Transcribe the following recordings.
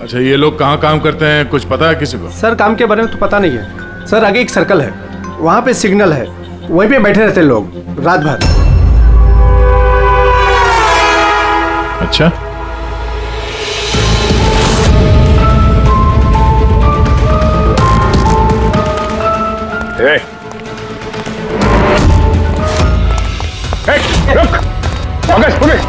अच्छा, ये लोग कहाँ काम करते हैं, कुछ पता है किसी को? सर काम के बारे में तो पता नहीं है सर। आगे एक सर्कल है, वहाँ पे सिग्नल है, वहीं पे बैठे रहते हैं लोग रात भर। अच्छा, रुक, पुलिस।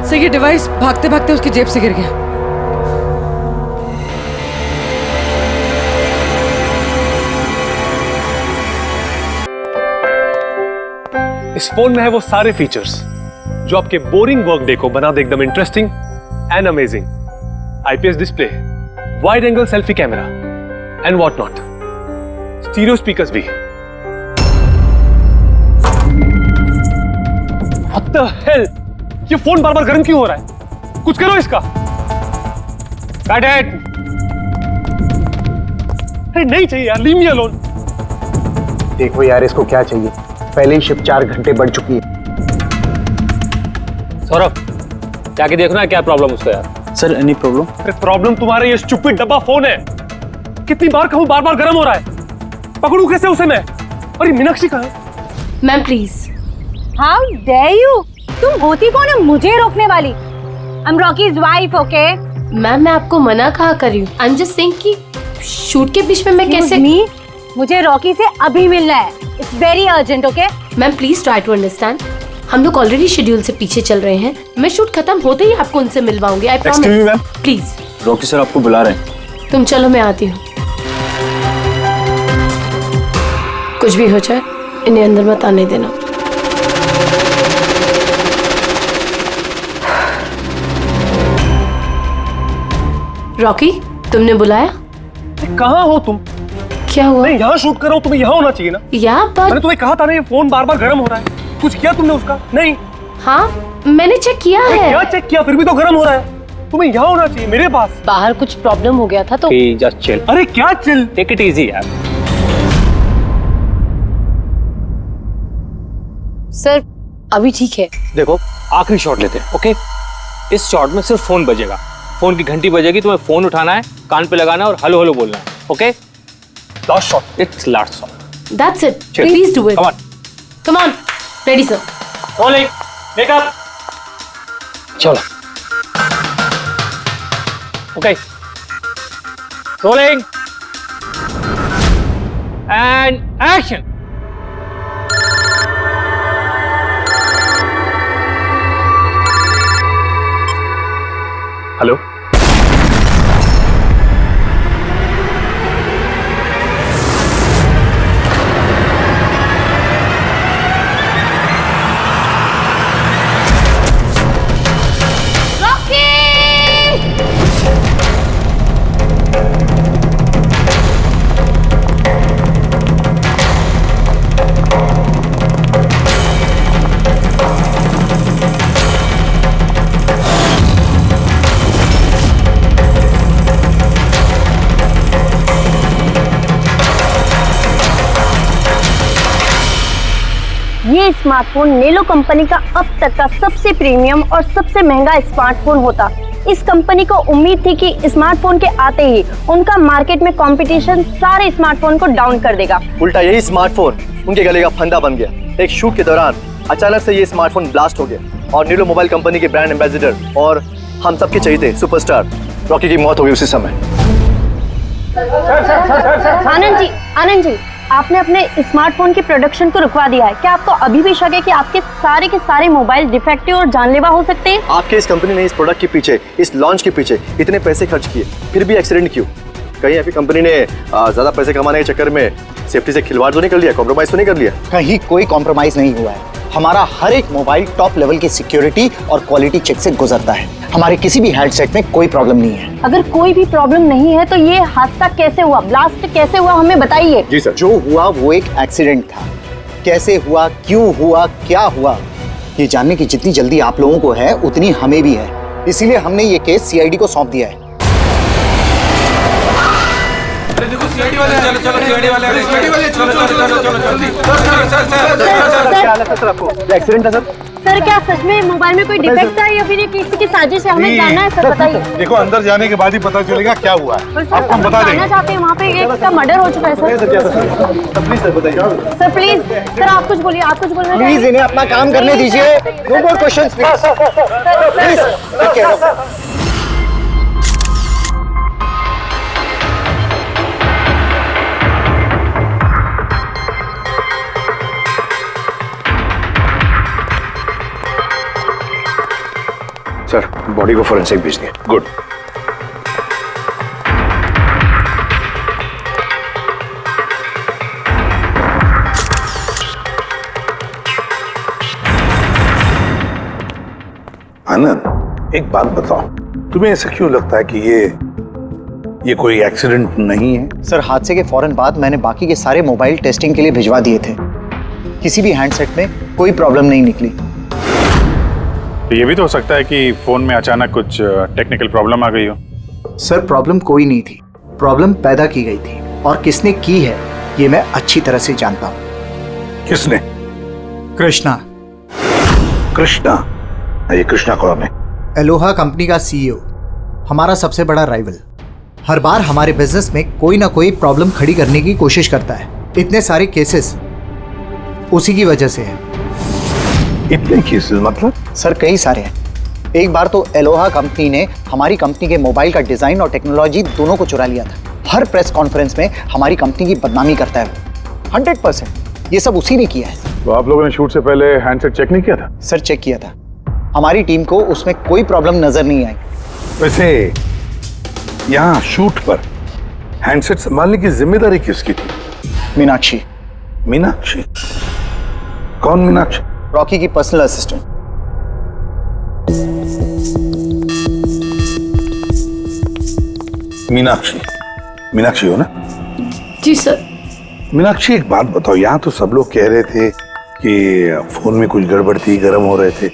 सर ये डिवाइस भागते भागते उसकी जेब से गिर गया। इस फोन में है वो सारे फीचर्स जो आपके बोरिंग वर्क डे को बना दे एकदम interesting and amazing. IPS display, wide angle selfie camera and what not, stereo speakers भी। What the hell? ये फोन बार बार गर्म क्यों हो रहा है? कुछ करो इसका। Cut it! अरे नहीं चाहिए यार, leave me alone। देखो यार इसको क्या चाहिए, पहले ही शिफ्ट 4 घंटे बढ़ चुकी है। सौरभ, जाके देखना है क्या प्रॉब्लम उसका यार। Sir any problem? अरे प्रॉब्लम तुम्हारा ये स्टूपिड डब्बा फोन है। कितनी बार कहूं, बार बार गर्म हो रहा है। पकड़ू कैसे उसे मैं? और ये मीनाक्षी कहाँ है? Ma'am please. How dare you? तुम होती कौन है मुझे रोकने वाली? I'm Rocky's wife, okay? Ma'am मैं आपको मना कहा कर रही हूँ। I'm just saying कि शूट के बीच में मैं कैसे? मुझे रॉकी से अभी मिलना है। It's very urgent, okay? Ma'am please try to understand. हम लोग ऑलरेडी शेड्यूल से पीछे चल रहे हैं। मैं शूट खत्म होते ही आपको उनसे मिलवाऊंगी। I promise. Please. Rocky sir आपको बुला रहे हैं। तुम चलो, मैं आती हूँ। कुछ भी हो जाए इन्हें अंदर मत आने देना। रॉकी, तुमने बुलाया? कहाँ हो तुम? क्या हुआ? मैं यहाँ शूट कर रहा हूँ, तुम्हें यहाँ होना चाहिए ना। यहाँ पर मैंने तुम्हें कहा था ना ये फोन बार बार गर्म हो रहा है। कुछ किया तुमने उसका? नहीं। हाँ मैंने चेक किया है। क्या चेक किया? फिर भी तो गर्म हो रहा है। तुम्हें यहाँ होना चाहिए मेरे पास। बाहर कुछ प्रॉब्लम हो गया था तो जस्ट चिल। अरे क्या चिल? टेक इट इजी यार। सर अभी ठीक है। देखो आखिरी शॉट लेते हैं, ओके? इस शॉट में सिर्फ फोन बजेगा, फोन की घंटी बजेगी, तुम्हें फोन उठाना है, कान पे लगाना है और हेलो हेलो बोलना है, okay? Last shot. It's last shot. That's it. Please do it. Come on. Ready sir. Rolling, makeup, चलो। Okay, rolling and action. Hello, ये स्मार्टफोन नेलो कंपनी का अब तक का सबसे प्रीमियम और सबसे महंगा स्मार्टफोन होता। इस कंपनी को उम्मीद थी कि स्मार्टफोन के आते ही उनका मार्केट में कंपटीशन सारे स्मार्टफोन को डाउन कर देगा। उल्टा यही स्मार्टफोन उनके गले का फंदा बन गया। एक शूट के दौरान अचानक से ये स्मार्टफोन ब्लास्ट हो गया और नेलो मोबाइल कंपनी के ब्रांड एम्बेसडर और हम सबके चहेते सुपरस्टार रॉकी की मौत हो गई उसी समय। आनंद जी, आपने अपने स्मार्टफोन की प्रोडक्शन को रुकवा दिया है। क्या आपको अभी भी शक है कि आपके सारे मोबाइल डिफेक्टिव और जानलेवा हो सकते हैं? आपके इस कंपनी ने इस प्रोडक्ट के पीछे, इस लॉन्च के पीछे इतने पैसे खर्च किए, फिर भी एक्सीडेंट क्यों? कहीं आपकी कंपनी ने ज्यादा पैसे कमाने के चक्कर में सेफ्टी से खिलवाड़ तो नहीं कर लिया, कॉम्प्रोमाइज तो नहीं कर लिया? कहीं कोई कॉम्प्रोमाइज नहीं हुआ है। हमारा हर एक मोबाइल टॉप लेवल की सिक्योरिटी और क्वालिटी चेक से गुजरता है। हमारे किसी भी हैंडसेट में कोई प्रॉब्लम नहीं है। अगर कोई भी प्रॉब्लम नहीं है तो ये हादसा कैसे हुआ, ब्लास्ट कैसे हुआ, हमें बताइए। जी सर। जो हुआ वो एक एक्सीडेंट था। कैसे हुआ, क्यों हुआ, क्या हुआ, ये जानने की जितनी जल्दी आप लोगों को है उतनी हमें भी है। इसीलिए हमने ये केस सीआईडी को सौंप दिया है। एक्सीडेंट था सर, क्या सच में मोबाइल में कोई डिफेक्ट था या फिर ये किसी की साजिश है? हमें जानना है सर, बताइए। देखो अंदर जाने के बाद ही पता चलेगा क्या हुआ है। आपको हम बता देंगे। चाहते हैं वहाँ पे एक का मर्डर हो चुका है सर। प्लीज सर बताइए। सर प्लीज, सर आप कुछ बोलिए, आप कुछ बोलना चाहिए। प्लीज इन्हें अपना काम करने दीजिए। No more questions please. Sir body को फोरेंसिक भेज दिया। गुड। आनंद, एक बात बताओ, तुम्हें ऐसा क्यों लगता है कि ये कोई एक्सीडेंट नहीं है? सर, हादसे के फौरन बाद मैंने बाकी के सारे मोबाइल टेस्टिंग के लिए भिजवा दिए थे। किसी भी हैंडसेट में कोई प्रॉब्लम नहीं निकली। ये भी तो हो सकता है कि फोन में अचानक कुछ टेक्निकल प्रॉब्लम आ गई हो। सर, प्रॉब्लम कोई नहीं थी। प्रॉब्लम पैदा की गई थी और किसने की है ये मैं अच्छी तरह से जानता हूँ। किसने? कृष्णा। कृष्णा? ये कृष्णा कौन है? एलोहा कंपनी का सीईओ, हमारा सबसे बड़ा राइवल। हर बार हमारे बिजनेस में कोई ना कोई प्रॉब्लम खड़ी करने की कोशिश करता है। इतने सारे केसेस उसी की वजह से है। इतने केसेस मतलब? सर, कई सारे हैं। एक बार तो एलोहा कंपनी ने हमारी कंपनी के मोबाइल का डिजाइन और टेक्नोलॉजी दोनों को चुरा लिया था। हर प्रेस कॉन्फ्रेंस में हमारी कंपनी की बदनामी करता है। 100% ये सब उसी ने किया है। तो आप लोगों ने शूट से पहले हैंडसेट चेक नहीं किया था? सर, चेक किया था। हमारी टीम को उसमें कोई प्रॉब्लम नजर नहीं आई। वैसे यहाँ शूट पर हैंडसेट संभालने की जिम्मेदारी किसकी थी? मीनाक्षी। मीनाक्षी? कौन मीनाक्षी? रॉकी की पर्सनल असिस्टेंट। मीनाक्षी हो ना? जी सर। मीनाक्षी, एक बात बताओ, यहाँ तो सब लोग कह रहे थे कि फोन में कुछ गड़बड़ थी, गर्म हो रहे थे।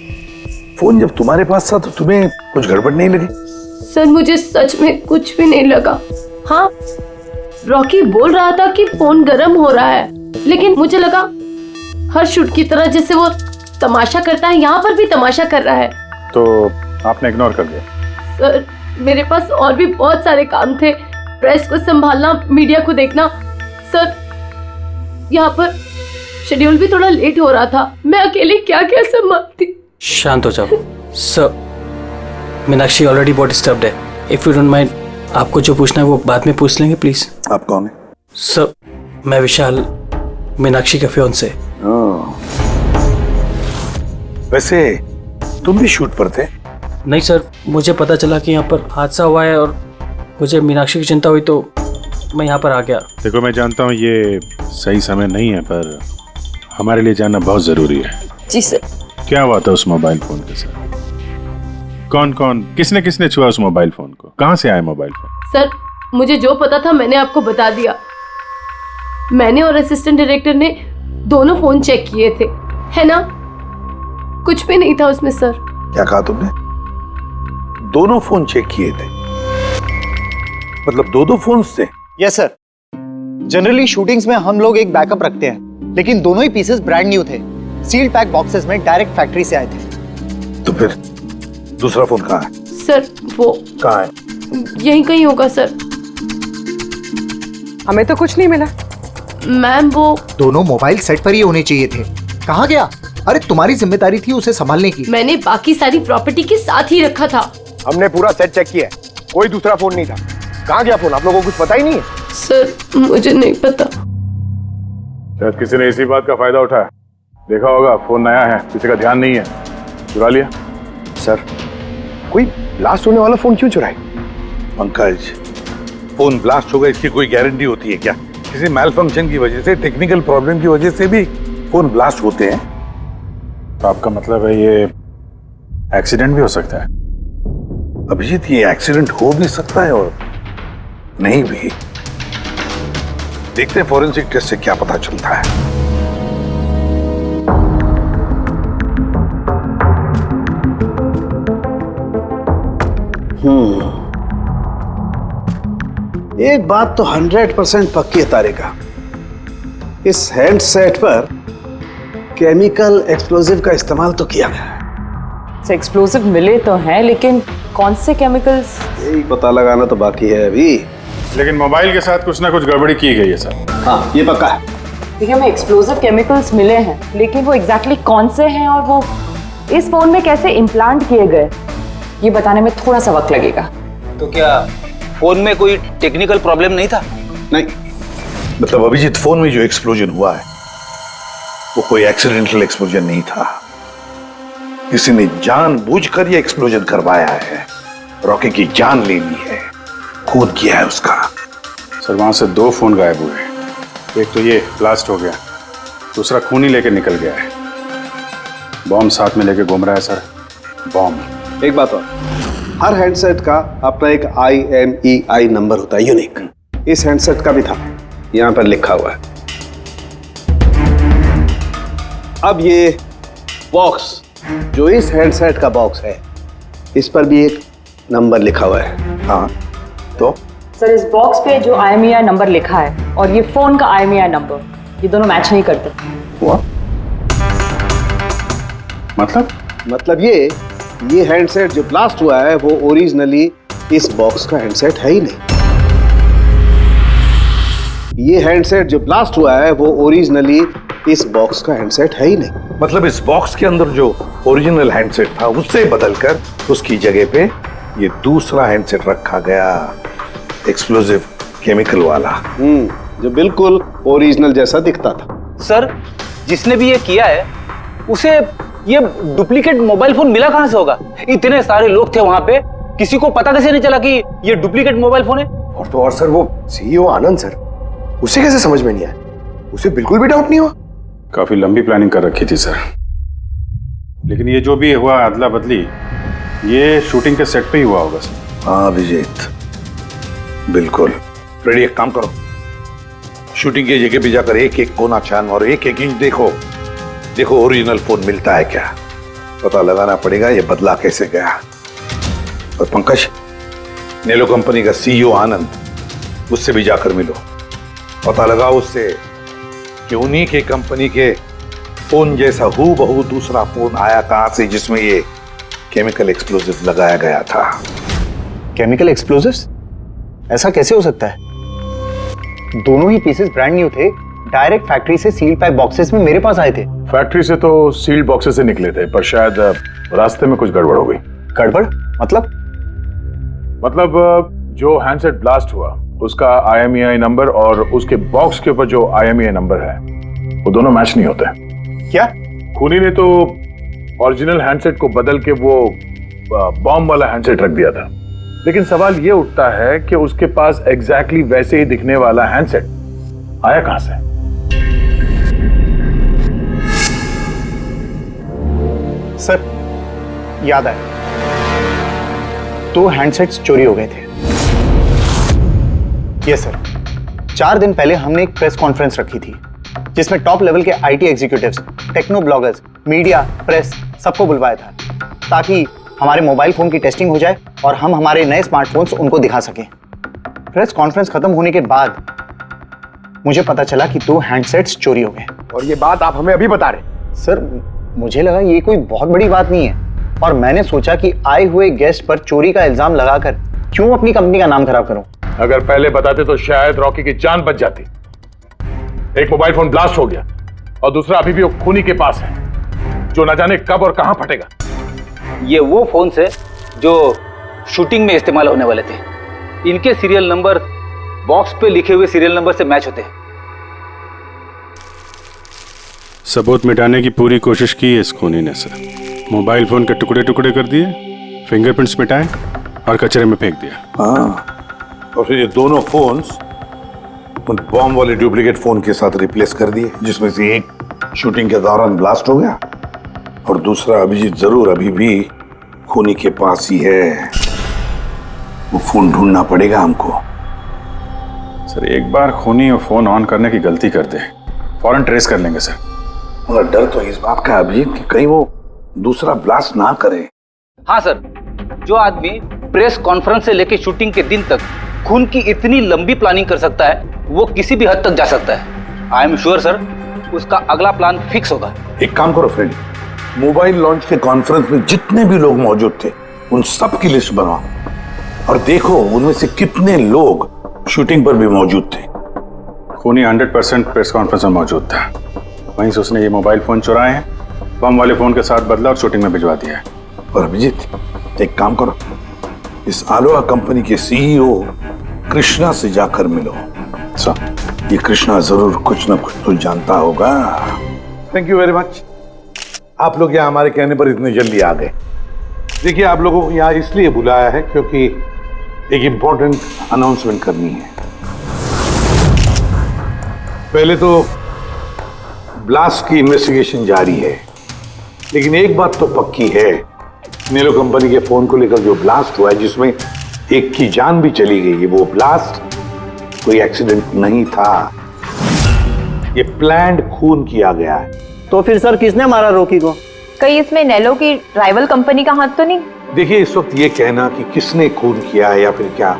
फोन जब तुम्हारे पास था तो तुम्हें कुछ गड़बड़ नहीं लगी? सर, मुझे सच में कुछ भी नहीं लगा। हाँ, रॉकी बोल रहा था कि फोन गर्म हो रहा है, लेकिन मुझे लगा हर शूट की तरह जैसे वो तमाशा करता है, यहाँ पर भी तमाशा कर रहा है। तो आपने इग्नोर कर दिया? सर, मेरे पास और भी बहुत सारे काम थे। प्रेस को संभालना, मीडिया को देखना। सर, यहाँ पर शेड्यूल भी थोड़ा लेट हो रहा था। मैं अकेले क्या क्या संभालती। शांत हो जाओ सर। मीनाक्षी ऑलरेडी बहुत डिस्टर्ब्ड है। इफ यू डोंट माइंड, आपको जो पूछना है वो बाद में पूछ लेंगे प्लीज। आप कौन है? सर, मैं विशाल, मीनाक्षी का फियांसे। वैसे तुम भी शूट पर थे? नहीं सर, मुझे पता चला कि यहाँ पर हादसा हुआ है और मुझे मीनाक्षी की चिंता हुई तो मैं यहाँ पर आ गया। देखो, मैं जानता हूँ ये सही समय नहीं है, पर हमारे लिए जानना बहुत जरूरी है। जी सर। क्या हुआ था उस मोबाइल फोन के साथ? कौन कौन, किसने किसने छुआ उस मोबाइल फोन को? कहाँ से आया मोबाइल फोन? सर, मुझे जो पता था मैंने आपको बता दिया। मैंने और असिस्टेंट डायरेक्टर ने दोनों फोन चेक किए थे, है ना? कुछ भी नहीं था उसमें सर। क्या कहा तुमने? दोनों फोन चेक किए थे? मतलब दो फोन्स थे? Yes sir. जनरली शूटिंग्स में हम लोग एक बैकअप रखते हैं, लेकिन दोनों ही पीसेस ब्रांड न्यू थे। सील्ड पैक बॉक्सेस में डायरेक्ट फैक्ट्री से आए थे। तो फिर दूसरा फोन कहाँ है? सर वो कहाँ है? यहीं कहीं होगा सर। हमें तो कुछ नहीं मिला। मैम वो दोनों मोबाइल सेट पर ही होने चाहिए थे। कहाँ गया? अरे तुम्हारी जिम्मेदारी थी उसे संभालने की। मैंने बाकी सारी प्रॉपर्टी के साथ ही रखा था। हमने पूरा सेट चेक किया है, कोई दूसरा फोन नहीं था। कहाँ गया फोन? आप लोगों को कुछ पता ही नहीं है? सर मुझे नहीं पता। शायद किसी ने इसी बात का फायदा उठाया। देखा होगा फोन नया है, किसी का ध्यान नहीं है, चुरा लिया। सर कोई ब्लास्ट होने वाला फोन क्यों चुराए? पंकज, फोन ब्लास्ट होगा इसकी कोई गारंटी होती है क्या? किसी मैल फंक्शन की वजह से, टेक्निकल प्रॉब्लम की वजह से भी फोन ब्लास्ट होते हैं। तो आपका मतलब है ये एक्सीडेंट भी हो सकता है? अभिजीत, ये एक्सीडेंट हो भी सकता है और नहीं भी। देखते हैं फॉरेंसिक टेस्ट से क्या पता चलता है। एक बात तो 100% पक्की है तारिका, इस हैंडसेट पर केमिकल एक्सप्लोजिव का इस्तेमाल तो किया गया है। एक्सप्लोजिव मिले तो हैं, लेकिन कौन से केमिकल्स? यही पता लगाना तो बाकी है अभी। लेकिन मोबाइल के साथ कुछ ना कुछ गड़बड़ी की गई है सर। हाँ ये पक्का है। देखिए हमें एक्सप्लोजिव केमिकल्स मिले हैं, लेकिन वो एग्जैक्टली कौन से हैं और वो इस फोन में कैसे इम्प्लांट किए गए, ये बताने में थोड़ा सा वक्त लगेगा। तो क्या फोन में कोई टेक्निकल प्रॉब्लम नहीं था? नहीं, मतलब अभिजीत, फोन में जो एक्सप्लोजन हुआ है वो कोई एक्सीडेंटल एक्सप्लोजन नहीं था। किसी ने जानबूझकर ये एक्सप्लोजन करवाया है, रॉकी की जान ले ली है, खून किया है उसका। सर वहां से 2 फोन गायब हुए। एक तो ये ब्लास्ट हो गया, दूसरा खूनी लेके निकल गया है। बॉम्ब साथ में लेके घूम रहा है सर, बॉम्ब। एक बात और, हर हैंडसेट का अपना एक IMEI नंबर होता है, यूनिक। इस हैंडसेट का भी था, यहां पर लिखा हुआ है। अब ये बॉक्स जो इस हैंडसेट का बॉक्स है, इस पर भी एक नंबर लिखा हुआ है। हाँ तो सर इस बॉक्स पे जो IMEI नंबर लिखा है और ये फोन का IMEI नंबर, ये दोनों मैच नहीं करते। हुआ मतलब ये हैंडसेट जो ब्लास्ट हुआ है वो ओरिजिनली इस बॉक्स का हैंडसेट है ही नहीं। ये हैंडसेट जो ब्लास्ट हुआ है वो ओरिजिनली इस बॉक्स का हैंडसेट है ही नहीं। मतलब इस बॉक्स के अंदर जो ओरिजिनल हैंडसेट था उससे बदलकर उसकी जगह पे ये दूसरा हैंडसेट रखा गया, एक्सप्लोजिव केमिकल वाला। जो बिल्कुल ओरिजिनल जैसा दिखता था। सर जिसने भी ये किया है उसे ये डुप्लीकेट मोबाइल फोन मिला कहां से होगा? इतने सारे लोग थे वहां पे, किसी को पता कैसे नहीं चला कि ये डुप्लीकेट मोबाइल फोन है? और तो और सर वो CEO आनंद सर, उसे कैसे समझ में नहीं आया? उसे बिल्कुल भी डाउट नहीं हुआ? काफी लंबी प्लानिंग कर रखी थी सर, लेकिन ये जो भी हुआ अदला बदली, ये शूटिंग के सेट पे ही हुआ होगा सर। हाँ अभिजीत, बिल्कुल। रेडी, एक काम करो, शूटिंग की जगह पे जाकर एक एक कोना छान और एक एक इंच देखो ओरिजिनल फोन मिलता है क्या। पता लगाना पड़ेगा ये बदला कैसे गया। और पंकज, नेलो कंपनी का CEO आनंद, उससे भी जाकर मिलो, पता लगाओ उससे कि उन्हीं के कंपनी के फोन जैसा हूबहू दूसरा फोन आया कहां से जिसमें ये केमिकल एक्सप्लोजिव लगाया गया था। Chemical explosives? ऐसा कैसे हो सकता है? दोनों ही पीसेस ब्रांड न्यू थे, डायरेक्ट फैक्ट्री से सील्ड पैक बॉक्सेस में मेरे पास आए थे। फैक्ट्री से तो सील्ड बॉक्सेस से निकले थे, पर शायद रास्ते में कुछ गड़बड़ हो गई। गड़बड़ मतलब? जो हैंडसेट ब्लास्ट हुआ उसका IMEI नंबर और उसके बॉक्स के ऊपर जो IMEI नंबर है वो दोनों मैच नहीं होते। क्या? खूनी ने तो ओरिजिनल हैंडसेट को बदल के वो बॉम्ब वाला हैंडसेट रख दिया था, लेकिन सवाल ये उठता है कि उसके पास एग्जैक्टली वैसे ही दिखने वाला हैंडसेट आया कहां से? सर याद आया, 2 हैंडसेट्स चोरी हो गए थे। यस सर, 4 दिन पहले हमने एक प्रेस कॉन्फ्रेंस रखी थी जिसमें टॉप लेवल के IT executives, techno bloggers, media, press सबको बुलवाया था ताकि हमारे मोबाइल फोन की टेस्टिंग हो जाए और हम हमारे नए स्मार्टफोन्स उनको दिखा सकें। प्रेस कॉन्फ्रेंस खत्म होने के बाद मुझे पता चला कि 2 हैंडसेट्स चोरी हो गए। और ये बात आप हमें अभी बता रहे? सर मुझे लगा ये कोई बहुत बड़ी बात नहीं है, और मैंने सोचा कि आए हुए गेस्ट पर चोरी का इल्जाम लगाकर क्यों अपनी कंपनी का नाम खराब करूं। अगर पहले बताते तो शायद रॉकी की जान बच जाती। एक मोबाइल फोन ब्लास्ट हो गया और दूसरा अभी भी वो खूनी के पास है, जो न जाने कब और कहां फटेगा। ये वो फोन है जो शूटिंग में इस्तेमाल होने वाले थे। इनके सीरियल नंबर बॉक्स पे लिखे हुए सीरियल नंबर से मैच होते हैं। सबूत मिटाने की पूरी कोशिश की है इस खूनी ने सर। मोबाइल फोन के टुकड़े टुकड़े कर दिए, फिंगरप्रिंट्स मिटाए और कचरे में फेंक दिया। हाँ, और फिर ये दोनों फोन्स उन बॉम्ब वाले डुप्लीकेट फोन के साथ रिप्लेस कर दिए, जिसमें से एक शूटिंग के दौरान ब्लास्ट हो गया और दूसरा अभिजीत जरूर अभी भी खूनी के पास ही है। वो फोन ढूंढना पड़ेगा हमको। सर एक बार खूनी वो फोन ऑन करने की गलती कर दे, फौरन ट्रेस कर लेंगे सर। मगर डर तो इस बात का अभिजीत कि कहीं वो दूसरा ब्लास्ट ना करे। हाँ सर, जो आदमी प्रेस कॉन्फ्रेंस से लेकर शूटिंग के दिन तक खून की इतनी लंबी प्लानिंग कर सकता है, वो किसी भी हद तक जा सकता है। आई एम श्योर सर, उसका अगला प्लान फिक्स होगा। एक काम करो फ्रेंड, मोबाइल लॉन्च के कॉन्फ्रेंस में जितने भी लोग मौजूद थे उन सब की लिस्ट बनाओ और देखो उनमें से कितने लोग शूटिंग पर भी मौजूद थे। खूनी 100% प्रेस कॉन्फ्रेंस में मौजूद था। वहीं से उसने ये मोबाइल फोन चुराए हैं, बम वाले फोन के साथ बदला और शूटिंग में भिजवा दिया है। और अभिजीत एक काम करो, इस आलोहा कंपनी के सीईओ कृष्णा से जाकर मिलो। सर ये कृष्णा जरूर कुछ न कुछ तो जानता होगा। थैंक यू वेरी मच, आप लोग यहाँ हमारे कहने पर इतने जल्दी आ गए। देखिए आप लोगों को यहाँ इसलिए बुलाया है क्योंकि एक इम्पोर्टेंट अनाउंसमेंट करनी है। पहले तो ब्लास्ट की इन्वेस्टिगेशन जारी है, लेकिन एक बात तो पक्की है, नेलो कंपनी के फोन को लेकर जो ब्लास्ट हुआ है जिसमें एक की जान भी चली गई है, वो ब्लास्ट कोई एक्सीडेंट नहीं था, ये प्लान्ड खून किया गया है। तो फिर सर किसने मारा रॉकी को? कहीं इसमें नेलो की राइवल कंपनी का हाथ तो नहीं? देखिए इस वक्त ये कहना कि किसने खून किया है या फिर क्या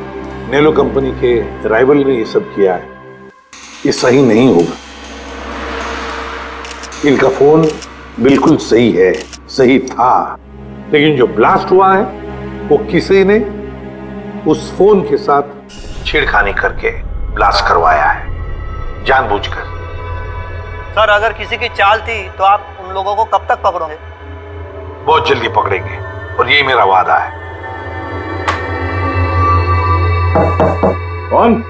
नेलो कंपनी के राइवल ने ये सब किया है, ये सही नहीं होगा। इनका फोन बिल्कुल सही है, सही था, लेकिन जो ब्लास्ट हुआ है वो किसी ने उस फोन के साथ छेड़खानी करके ब्लास्ट करवाया है, जानबूझकर। सर अगर किसी की चाल थी तो आप उन लोगों को कब तक पकड़ोगे? बहुत जल्दी पकड़ेंगे और यही मेरा वादा है। कौन?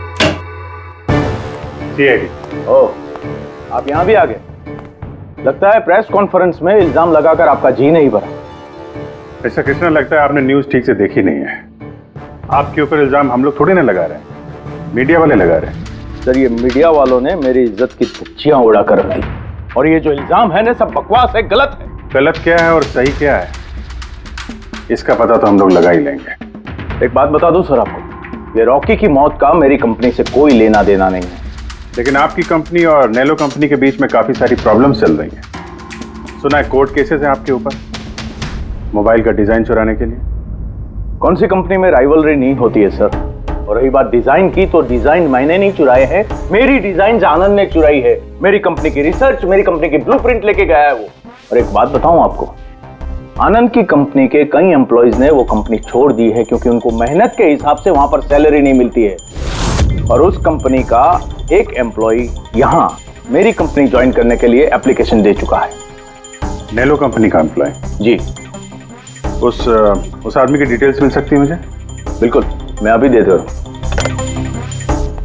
सीआईडी। ओह, आप यहाँ भी आ गए। लगता है प्रेस कॉन्फ्रेंस में इल्जाम लगाकर आपका जी नहीं भरा। ऐसा कृष्णा लगता है आपने न्यूज ठीक से देखी नहीं है। आपके ऊपर इल्जाम हम लोग थोड़ी ना लगा रहे हैं, मीडिया वाले लगा रहे हैं। सर ये मीडिया वालों ने मेरी इज्जत की धज्जियां उड़ा कर रख दी, और ये जो इल्जाम है ना सब बकवास है, गलत है। गलत क्या है और सही क्या है इसका पता तो हम लोग लगा ही लेंगे। एक बात बता दूं सर आपको, ये रॉकी की मौत का मेरी कंपनी से कोई लेना देना नहीं है। लेकिन आपकी कंपनी और नेलो कंपनी के बीच में काफी सारी प्रॉब्लम्स चल रही हैं। सुना है कोर्ट केसेस हैं आपके ऊपर मोबाइल का डिजाइन चुराने के लिए। कौन सी कंपनी में राइवलरी नहीं होती है सर। और रही बात डिजाइन की, तो डिजाइन मैंने नहीं चुराए हैं, मेरी डिजाइन आनंद ने चुराई है। मेरी कंपनी की रिसर्च, मेरी कंपनी की ब्लूप्रिंट लेके गया है वो। और एक बात बताऊं आपको, आनंद की कंपनी के कई एम्प्लॉइज ने वो कंपनी छोड़ दी है क्योंकि उनको मेहनत के हिसाब से वहां पर सैलरी नहीं मिलती है। और उस कंपनी का एक एम्प्लॉय यहां मेरी कंपनी ज्वाइन करने के लिए एप्लीकेशन दे चुका है। नेलो कंपनी का एम्प्लॉय? जी। उस आदमी की डिटेल्स मिल सकती है मुझे? बिल्कुल, मैं अभी दे दे रहा हूं।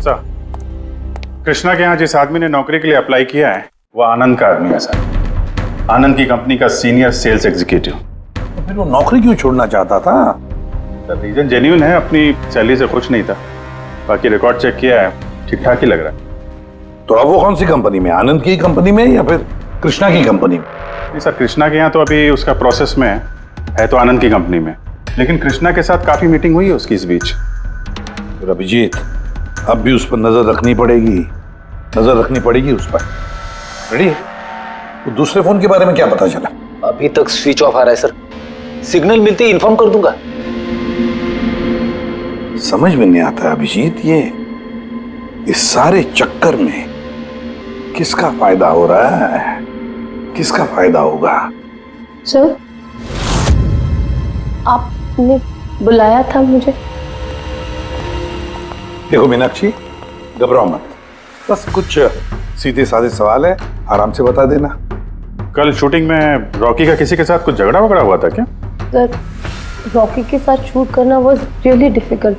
सर, कृष्णा के यहाँ जिस आदमी ने नौकरी के लिए अप्लाई किया है वो आनंद का आदमी है सर। आनंद की कंपनी का सीनियर सेल्स एग्जीक्यूटिव। तो फिर वो नौकरी क्यों छोड़ना चाहता था? सर रीजन जेन्युइन है, अपनी सैलरी से खुश नहीं था। बाकी रिकॉर्ड चेक किया है, ठीक ठाक ही लग रहा है। तो अब वो कौन सी कंपनी में, आनंद की कंपनी में या फिर कृष्णा की कंपनी में? नहीं सर, कृष्णा के यहाँ तो अभी उसका प्रोसेस में है तो आनंद की कंपनी में, लेकिन कृष्णा के साथ काफी मीटिंग हुई है उसकी इस बीच। फिर अभिजीत अब भी उस पर नजर रखनी पड़ेगी, नजर रखनी पड़ेगी उस पर। रेडी? तो दूसरे फोन के बारे में क्या पता चला? अभी तक स्विच ऑफ आ रहा है सर, सिग्नल मिलते ही इन्फॉर्म कर दूंगा। समझ में नहीं आता अभिजीत, ये इस सारे चक्कर में किसका फायदा हो रहा है, किसका फायदा होगा? सर, आपने बुलाया था मुझे? देखो मीनाक्षी, घबराओ मत, बस कुछ सीधे साधे सवाल है, आराम से बता देना। कल शूटिंग में रॉकी का किसी के साथ कुछ झगड़ा वगड़ा हुआ था क्या? सर, रॉकी के साथ शूट करना वाज रियली डिफिकल्ट।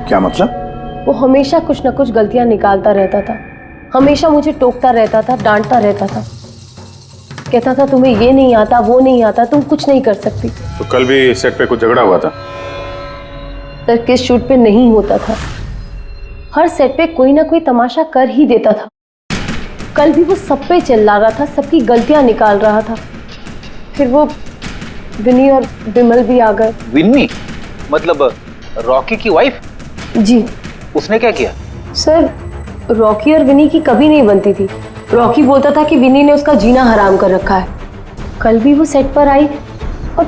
क्या मतलब? वो हमेशा कुछ ना कुछ गलतियां निकालता रहता था, हमेशा मुझे टोकता रहता था, डांटता रहता था, कहता था तुम्हें ये नहीं आता, वो नहीं आता, तुम कुछ नहीं कर सकती। तो कल भी सेट पे कुछ झगड़ा हुआ था? सर, किस शूट पे नहीं होता था, हर सेट पे कोई ना कोई तमाशा कर ही देता था। कल भी वो सब पे चिल्ला रहा था, सबकी गलतियां निकाल रहा था। फिर वो विनी और विमल भी आ गए। विन्नी मतलब रॉकी की वाइफ? जी। उसने क्या किया? सर, रॉकी और विनी की कभी नहीं बनती थी। रॉकी बोलता था कि विनी ने उसका जीना हराम कर रखा है। कल भी वो सेट पर आई और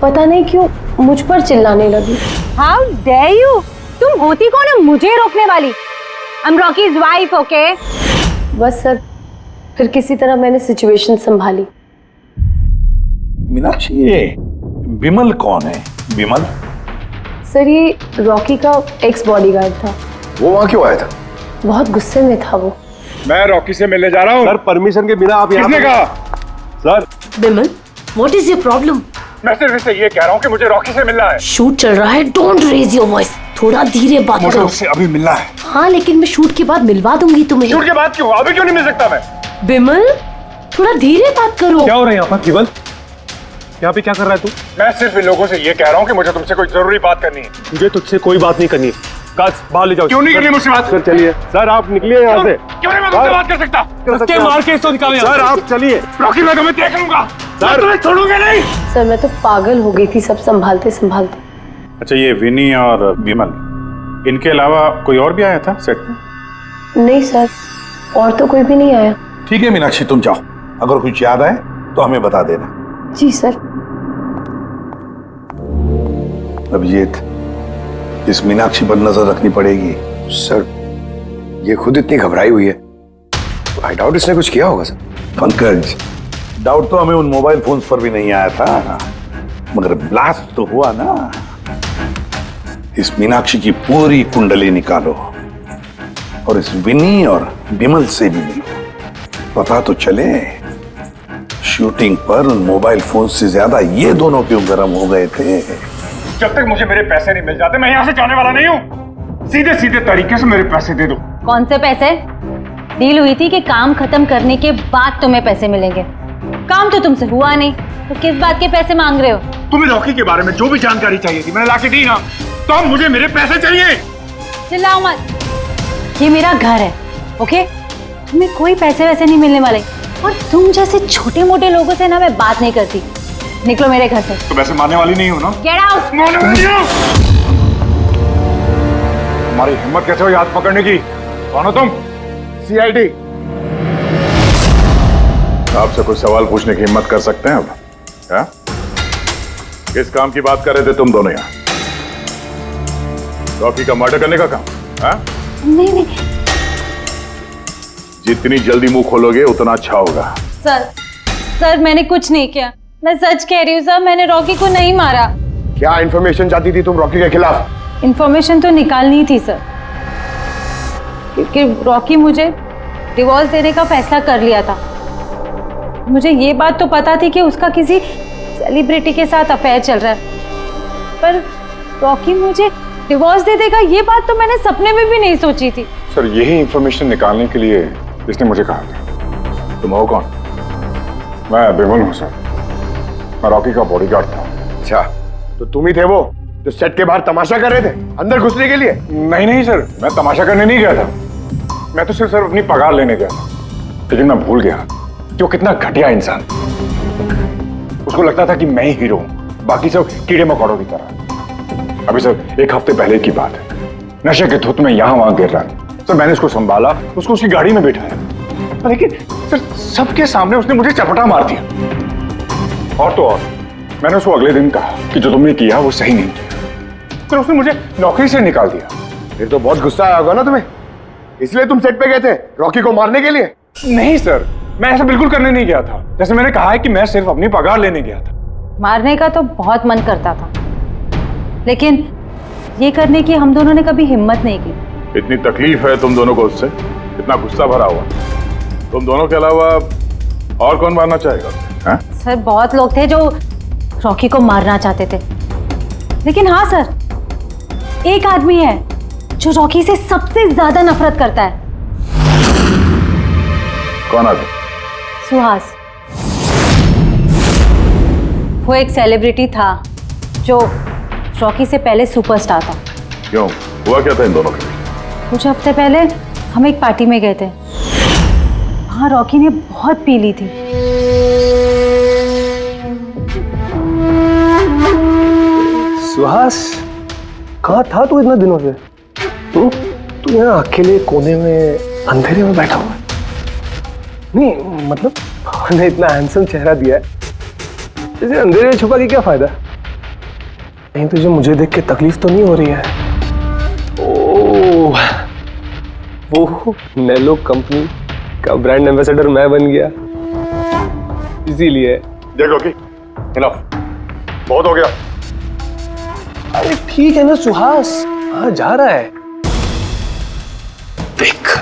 पता नहीं क्यों मुझ पर चिल्लाने लगी। How dare you! तुम होती कौन है मुझे रोकने वाली? I am Rocky's wife, okay? बस सर, फिर किसी तरह मैंने सिचुएशन संभाली। मीनाक्षी, ये विमल कौन है? विमल? सर, ये रॉकी का एक्स बॉडीगार्ड था। वो वहां क्यों आया था? बहुत गुस्से में था वो। मैं रॉकी से मिलने जा रहा हूँ। सर, परमिशन के बिना आप यहाँ किसने कहा? Sir, Vimal, what is your problem? मैं सिर्फ इससे ये कह रहा हूँ कि मुझे रॉकी से मिलना है। शूट चल रहा है, डोंट रेज योर वॉइस, थोड़ा धीरे बात मुझे करो। उससे अभी मिलना है। हाँ, लेकिन मैं शूट के बाद मिलवा दूंगी तुम्हें। शूट के बाद क्यों? अभी क्यों नहीं मिल सकता मैं? विमल, थोड़ा धीरे बात करो। क्या हो रहा है यहाँ पर विमल? यहाँ पे क्या कर रहा है तू? मैं सिर्फ इन लोगों से ये कह रहा हूँ कि मुझे तुमसे कोई जरूरी बात करनी है। मुझे तुझसे कोई बात नहीं करनी है। काज, बाहर ले जाओ। क्यों नहीं करनी मुझसे बात? सर चलिए। सर, आप निकलिए यहाँ से। क्यों नहीं मैं तुमसे बात कर सकता? धक्के मार के इसको निकालो यहाँ सर, से। आप चलिए। रॉकी, मैं तुम्हें देख लूंगा। मैं तुम्हें छोड़ूंगा नहीं। सर, मैं तो पागल हो गई थी सब संभालते संभालते। अच्छा, ये विनी और विमल, इनके अलावा कोई और भी आया था सेट पे? नहीं सर, और तो कोई भी नहीं आया। ठीक है मीनाक्षी, तुम जाओ, अगर कुछ याद आए तो हमें बता देना। जी सर। अभिजीत, इस मीनाक्षी पर नजर रखनी पड़ेगी। सर, ये खुद इतनी घबराई हुई है, आई डाउट इसने कुछ किया होगा। सर पंकज, डाउट तो हमें उन मोबाइल फोन्स पर भी नहीं आया था, मगर ब्लास्ट तो हुआ ना। इस मीनाक्षी की पूरी कुंडली निकालो और इस विनी और विमल से भी मिलो, पता तो चले शूटिंग पर उन मोबाइल फोन से ज्यादा ये दोनों क्यों गर्म हो गए थे। जब तक मुझे मेरे पैसे नहीं मिल जाते मैं यहाँ से जाने वाला नहीं हूँ। सीधे सीधे तरीके से मेरे पैसे दे दो। कौन से पैसे? डील हुई थी कि काम खत्म करने के बाद तुम्हें पैसे मिलेंगे। काम तो तुमसे हुआ नहीं, तो किस बात के पैसे मांग रहे हो? तुम्हें रॉकी के बारे में जो भी जानकारी चाहिए थी मैंने लाके दी ना, तो अब मुझे मेरे पैसे चाहिए। चिल्लाओ मत, ये मेरा घर है, ओके? तुम्हें कोई पैसे वैसे नहीं मिलने वाले, और तुम जैसे छोटे मोटे लोगों से ना मैं बात नहीं करती। निकलो मेरे घर से। तो वैसे मारने वाली नहीं हो ना? Get out. मारने वाली नहीं हो? तुम्हारी हिम्मत कैसे हुई हाथ पकड़ने की? कौन हो तुम? CID। आपसे कुछ सवाल पूछने की हिम्मत कर सकते हैं अब? क्या? किस काम की बात कर रहे थे तुम दोनों यहाँ? रॉकी का मर्डर करने का काम? हाँ? नहीं। जितनी जल्दी मुंह खोलोगे उतना अच्छा होगा। सर, मैंने कुछ नहीं किया, मैं सच कह रही हूँ सर, मैंने रॉकी को नहीं मारा। क्या इन्फॉर्मेशन चाहती थी तुम रॉकी के खिलाफ? इन्फॉर्मेशन तो निकालनी थी सर, क्योंकि रॉकी मुझे डिवोर्स देने का फैसला कर लिया था। मुझे ये बात तो पता थी कि उसका किसी सेलिब्रिटी के साथ अफेयर चल रहा है, पर रॉकी मुझे डिवोर्स दे देगा ये बात तो मैंने सपने में भी नहीं सोची थी। सर, यही इन्फॉर्मेशन निकालने के लिए इसने मुझे कहा था। तुम हो कौन? मैं विमल हूँ सर, मैं रॉकी का बॉडीगार्ड था। अच्छा, तो तुम ही थे वो जो सेट के बाहर तमाशा कर रहे थे अंदर घुसने के लिए? नहीं सर, मैं तमाशा करने नहीं गया था। मैं तो सिर्फ अपनी पगार लेने गया था, लेकिन मैं भूल गया कि वो कितना घटिया इंसान। उसको लगता था कि मैं ही हीरो हूँ, बाकी सब कीड़े मकोड़ों की तरह। अभी सर 1 हफ्ते पहले की बात है, नशे के धुत में यहाँ वहां गिर रहा था। सर, मैंने उसको संभाला, उसको उसकी गाड़ी में बैठाया, लेकिन सर सबके सामने उसने मुझे चपटा मार दिया। और तो और मैंने उसको अगले दिन कहा कि जो तुमने किया वो सही नहीं किया, फिर उसने मुझे नौकरी से निकाल दिया। फिर तो बहुत गुस्सा आया होगा ना तुम्हें, इसलिए तुम सेट पे गए थे रॉकी को मारने के लिए? नहीं सर, मैं ऐसा बिल्कुल करने नहीं गया था। जैसे मैंने कहा है कि मैं सिर्फ अपनी पगार लेने गया था। मारने का तो बहुत मन करता था, लेकिन ये करने की हम दोनों ने कभी हिम्मत नहीं की। इतनी तकलीफ है तुम दोनों को उससे, इतना गुस्सा भरा हुआ, तुम दोनों के अलावा और कौन मारना चाहेगा उसे? हाँ? सर बहुत लोग थे जो रॉकी को मारना चाहते थे, लेकिन हाँ सर, एक आदमी है जो रॉकी से सबसे ज्यादा नफरत करता है। कौन आदमी? सुहास। वो एक सेलिब्रिटी था जो रॉकी से पहले सुपरस्टार था। क्यों, हुआ क्या था इन दोनों के बीच? कुछ हफ्ते पहले हम एक पार्टी में गए थे, वहां रॉकी ने बहुत पी ली थी। सुहास, कहाँ था तू इतने दिनों से? तू यहाँ अकेले कोने में अंधेरे में बैठा हुआ है। नहीं मतलब ने इतना हैंडसम चेहरा दिया है, इसे अंधेरे में छुपा के क्या फायदा? नहीं तुझे मुझे देख के तकलीफ तो नहीं हो रही है? ओह, वो नेलो कंपनी का ब्रांड एम्बेसडर मैं बन गया, इसीलिए। देख रॉकी, इनफ, बहुत हो गया। अरे ठीक है ना सुहास, हाँ जा रहा है। देख,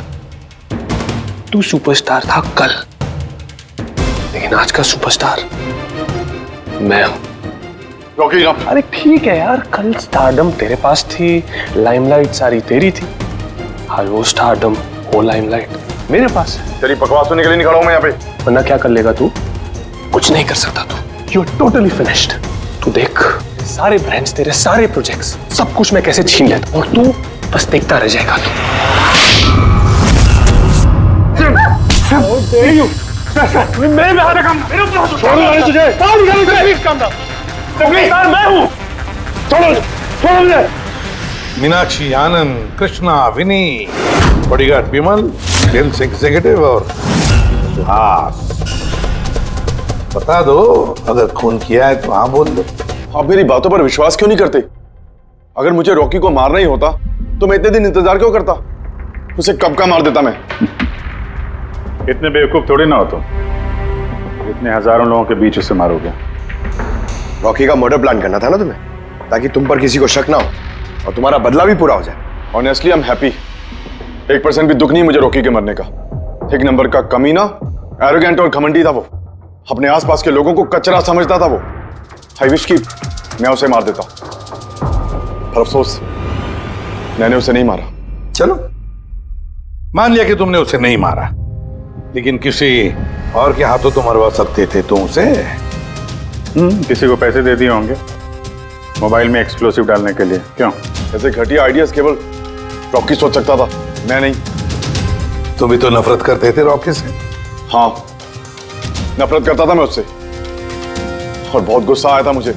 तू सुपरस्टार था कल, लेकिन आज का सुपरस्टार मैं हूं। रॉकी अरे ठीक है यार, कल स्टारडम तेरे पास थी, लाइमलाइट सारी तेरी थी, आज वो स्टारडम वो लाइमलाइट मेरे पास है। तेरी बकवास सुनने के लिए नहीं खड़ा हूं मैं यहाँ पे। वरना क्या कर लेगा तू? कुछ नहीं कर सकता तू, यू आर टोटली फिनिश्ड। तू देख, सारे ब्रांड्स, तेरे सारे प्रोजेक्ट्स, सब कुछ मैं कैसे छीन लेता हूं और तू बस देखता रह जाएगा। मेरे हाथ काम, मेरे ऊपर छोड़ तुझे, काम था। मैं हूं, छोड़ो मुझे। मीनाक्षी, आनंद, कृष्णा, विनी, बॉडीगार्ड विमल, सेल्स एग्जीक्यूटिव और सुहास। बता दो, अगर खून किया है तो हाँ बोल दो। आप मेरी बातों पर विश्वास क्यों नहीं करते? अगर मुझे रॉकी को मारना ही होता तो मैं इतने दिन इंतजार क्यों करता? उसे कब का मार देता मैं। इतने बेवकूफ थोड़ी ना हो तुम, इतने हजारों लोगों के बीच उसे मारोगे। रॉकी का मर्डर प्लान करना था ना तुम्हें, ताकि तुम पर किसी को शक ना हो और तुम्हारा बदला भी पूरा हो जाए। Honestly I am happy. 1% भी दुख नहीं मुझे रॉकी के मरने का। एक नंबर का कमीना, एरोगेंट और घमंडी था वो। अपने आसपास के लोगों को कचरा समझता था वो। आई विश कि मैं उसे मार देता, पर अफसोस मैंने उसे नहीं मारा। चलो, मान लिया कि तुमने उसे नहीं मारा, लेकिन किसी और के हाथों तो मरवा सकते थे तुम उसे। किसी को पैसे दे दिए होंगे मोबाइल में एक्सप्लोसिव डालने के लिए। क्यों? ऐसे घटिया आइडियाज केवल रॉकी सोच सकता था, मैं नहीं। तुम भी तो नफरत करते थे रॉकी से। हाँ, नफरत करता था मैं उससे, और बहुत गुस्सा आया था मुझे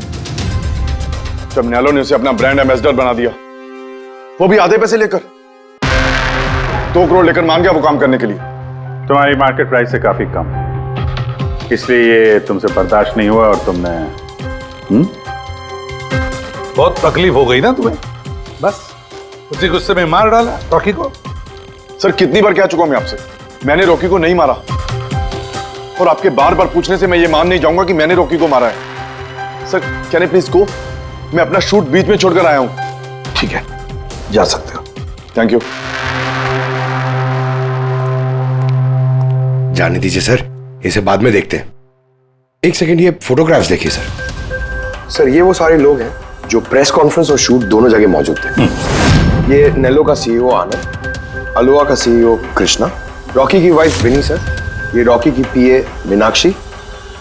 जब नैलो ने उसे अपना ब्रांड एम्बेसडर बना दिया, वो भी आधे पैसे लेकर। 2 करोड़ लेकर मान गया वो काम करने के लिए। तुम्हारी मार्केट प्राइस से काफी कम, इसलिए ये तुमसे बर्दाश्त नहीं हुआ और तुमने बहुत तकलीफ हो गई ना तुम्हें, बस उसी गुस्से में मार डाला रॉकी को। सर कितनी बार कह चुका हूं मैं आपसे, मैंने रॉकी को नहीं मारा, और आपके बार बार पूछने से मैं ये मान नहीं जाऊंगा कि मैंने रॉकी को मारा है। Sir can I please go? मैं अपना शूट बीच में छोड़कर आया हूं। ठीक है, जा सकते हो। Thank you. जाने दीजिए सर, इसे बाद में देखते हैं। एक सेकंड, ये फोटोग्राफ्स देखिए सर। सर ये वो सारे लोग हैं जो प्रेस कॉन्फ्रेंस और शूट दोनों जगह मौजूद थे। ये नेलो का सीईओ आनंद, अलोहा का सीईओ कृष्णा, रॉकी की वाइफ विनी सर, ये रॉकी की पीए मीनाक्षी,